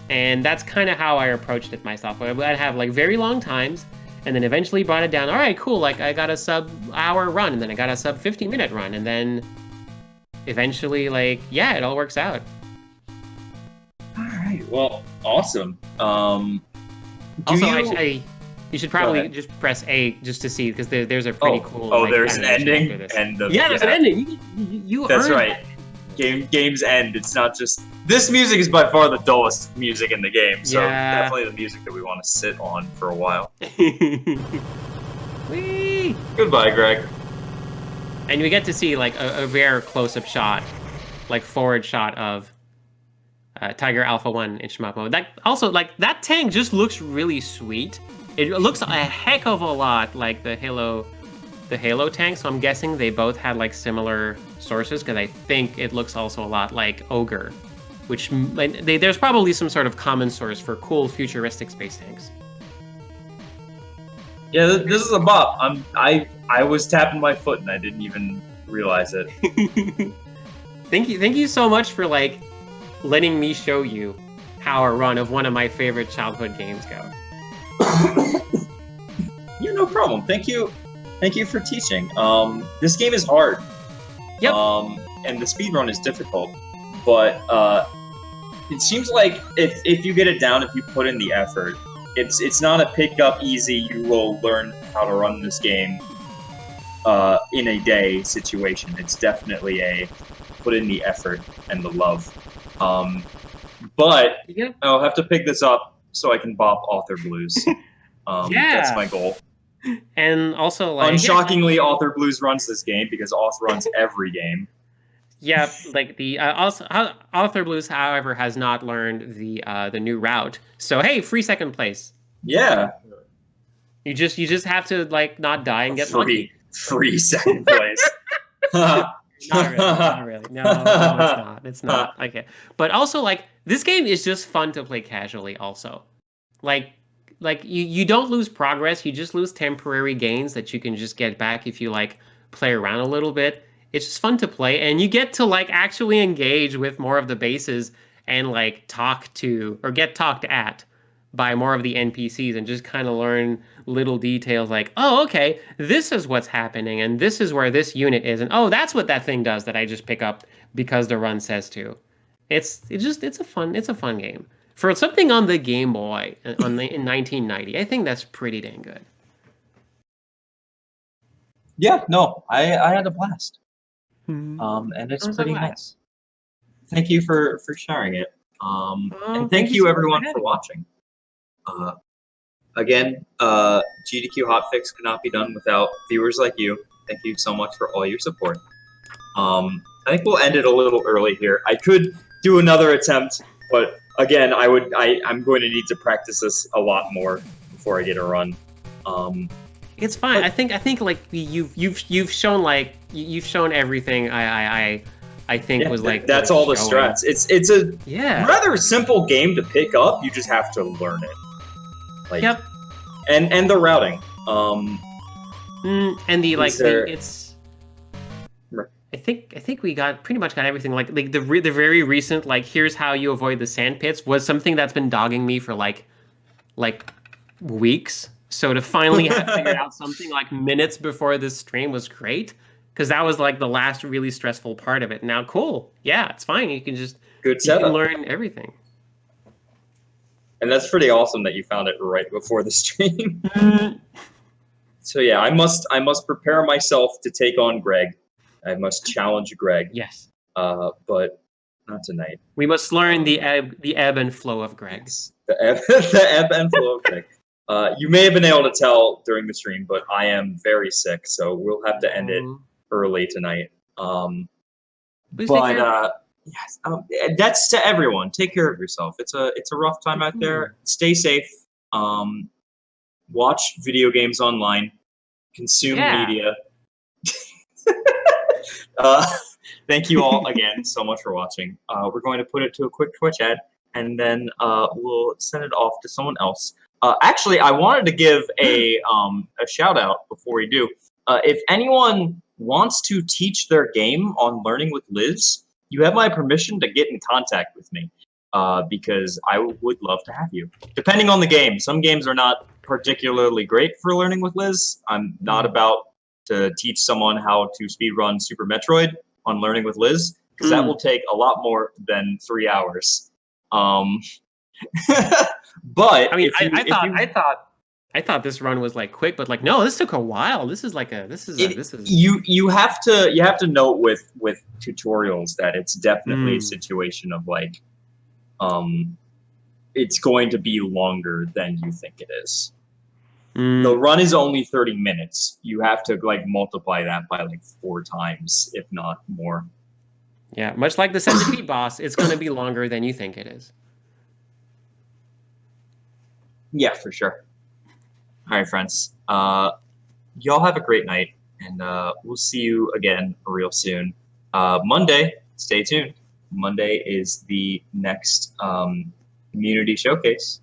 And that's kind of how I approached it myself. I'd have like very long times, and then eventually brought it down. All right, cool. Like I got a sub-hour run, and then I got a sub-50-minute run, and then eventually, like, yeah, it all works out. All right. Well, awesome. You should probably just press A just to see, because there's a pretty cool. Oh, like, there's an ending. There's an ending. You That's earned right. Games end. It's not just... This music is by far the dullest music in the game, so definitely the music that we want to sit on for a while. Whee! Goodbye, Greg. And we get to see like a rare close-up shot, like forward shot of Tiger Alpha 1 in shmup mode. That also, like, that tank just looks really sweet. It looks a heck of a lot like the Halo tank, so I'm guessing they both had like similar sources, because I think it looks also a lot like Ogre, which there's probably some sort of common source for cool futuristic space tanks. Yeah, this is a bop. I was tapping my foot and I didn't even realize it. Thank you so much for like letting me show you how a run of one of my favorite childhood games go. Yeah, no problem. Thank you for teaching. This game is hard. Yep. And the speedrun is difficult, but it seems like if you get it down, if you put in the effort, it's not a pick up easy, you will learn how to run this game in a day situation. It's definitely a put in the effort and the love. But I'll have to pick this up so I can bop Author Blues. That's my goal. And also, like, unshockingly, Author Blues runs this game because Author runs every game. Yeah, like the Author Blues, however, has not learned the new route. So hey, free second place. Yeah. You just have to like not die and get lucky. Free second place. Not really. No, it's not. Okay. But also, like, this game is just fun to play casually also. Like you don't lose progress, you just lose temporary gains that you can just get back if you like play around a little bit. It's just fun to play, and you get to like actually engage with more of the bases and like talk to or get talked at by more of the NPCs and just kind of learn little details like, oh, okay, this is what's happening and this is where this unit is, and oh, that's what that thing does that I just pick up because the run says to. It's a fun game. For something on the Game Boy in 1990, I think that's pretty dang good. Yeah, no, I had a blast. Hmm. And it's I'm so pretty glad. nice. Thank you for sharing it. And thank Thank you you so much for everyone for having me. watching. Again, GDQ Hotfix could not be done without viewers like you. Thank you so much for all your support. I think we'll end it a little early here. I could do another attempt, but again, I'm going to need to practice this a lot more before I get a run. It's fine. But- I think like you've shown everything. I think Yeah, was like that's worth all the showing. strats. It's a Yeah. rather simple game to pick up. You just have to learn it. Like, Yep. and the routing. And the like Is there- it's. I think we pretty much got everything. Like the very recent like here's how you avoid the sand pits was something that's been dogging me for like weeks. So to finally have figured out something like minutes before this stream was great, because that was like the last really stressful part of it. Now, cool, yeah, it's fine. You can Good setup. learn everything. And that's pretty awesome that you found it right before the stream. So yeah, I must prepare myself to take on Greg. I must challenge Greg. Yes. But not tonight. We must learn the ebb and flow of Greg. Yes. The ebb and flow of Greg. You may have been able to tell during the stream, but I am very sick, so we'll have to end it early tonight. Please take care. Yes, that's to everyone. Take care of yourself. It's a rough time out there. Stay safe. Watch video games online. Consume media. Thank you all again so much for watching. We're going to put it to a quick Twitch ad, and then we'll send it off to someone else. Actually, I wanted to give a shout out before we do. If anyone wants to teach their game on Learning with Liz, you have my permission to get in contact with me, because I would love to have you. Depending on the game, some games are not particularly great for Learning with Liz. I'm not about to teach someone how to speedrun Super Metroid on Learning with Liz, because that will take a lot more than 3 hours. But I mean, I thought this run was like quick, but like no, this took a while. This is you have to note with tutorials that it's definitely a situation of like it's going to be longer than you think it is. The run is only 30 minutes. You have to like multiply that by like 4 times, if not more. Yeah, much like the Centipede boss, it's going to be longer than you think it is. Yeah, for sure. All right, friends. Y'all have a great night, and we'll see you again real soon. Monday, stay tuned. Monday is the next community showcase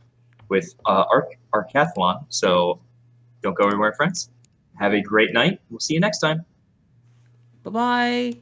with Arcathlon. So don't go anywhere, friends. Have a great night. We'll see you next time. Bye-bye.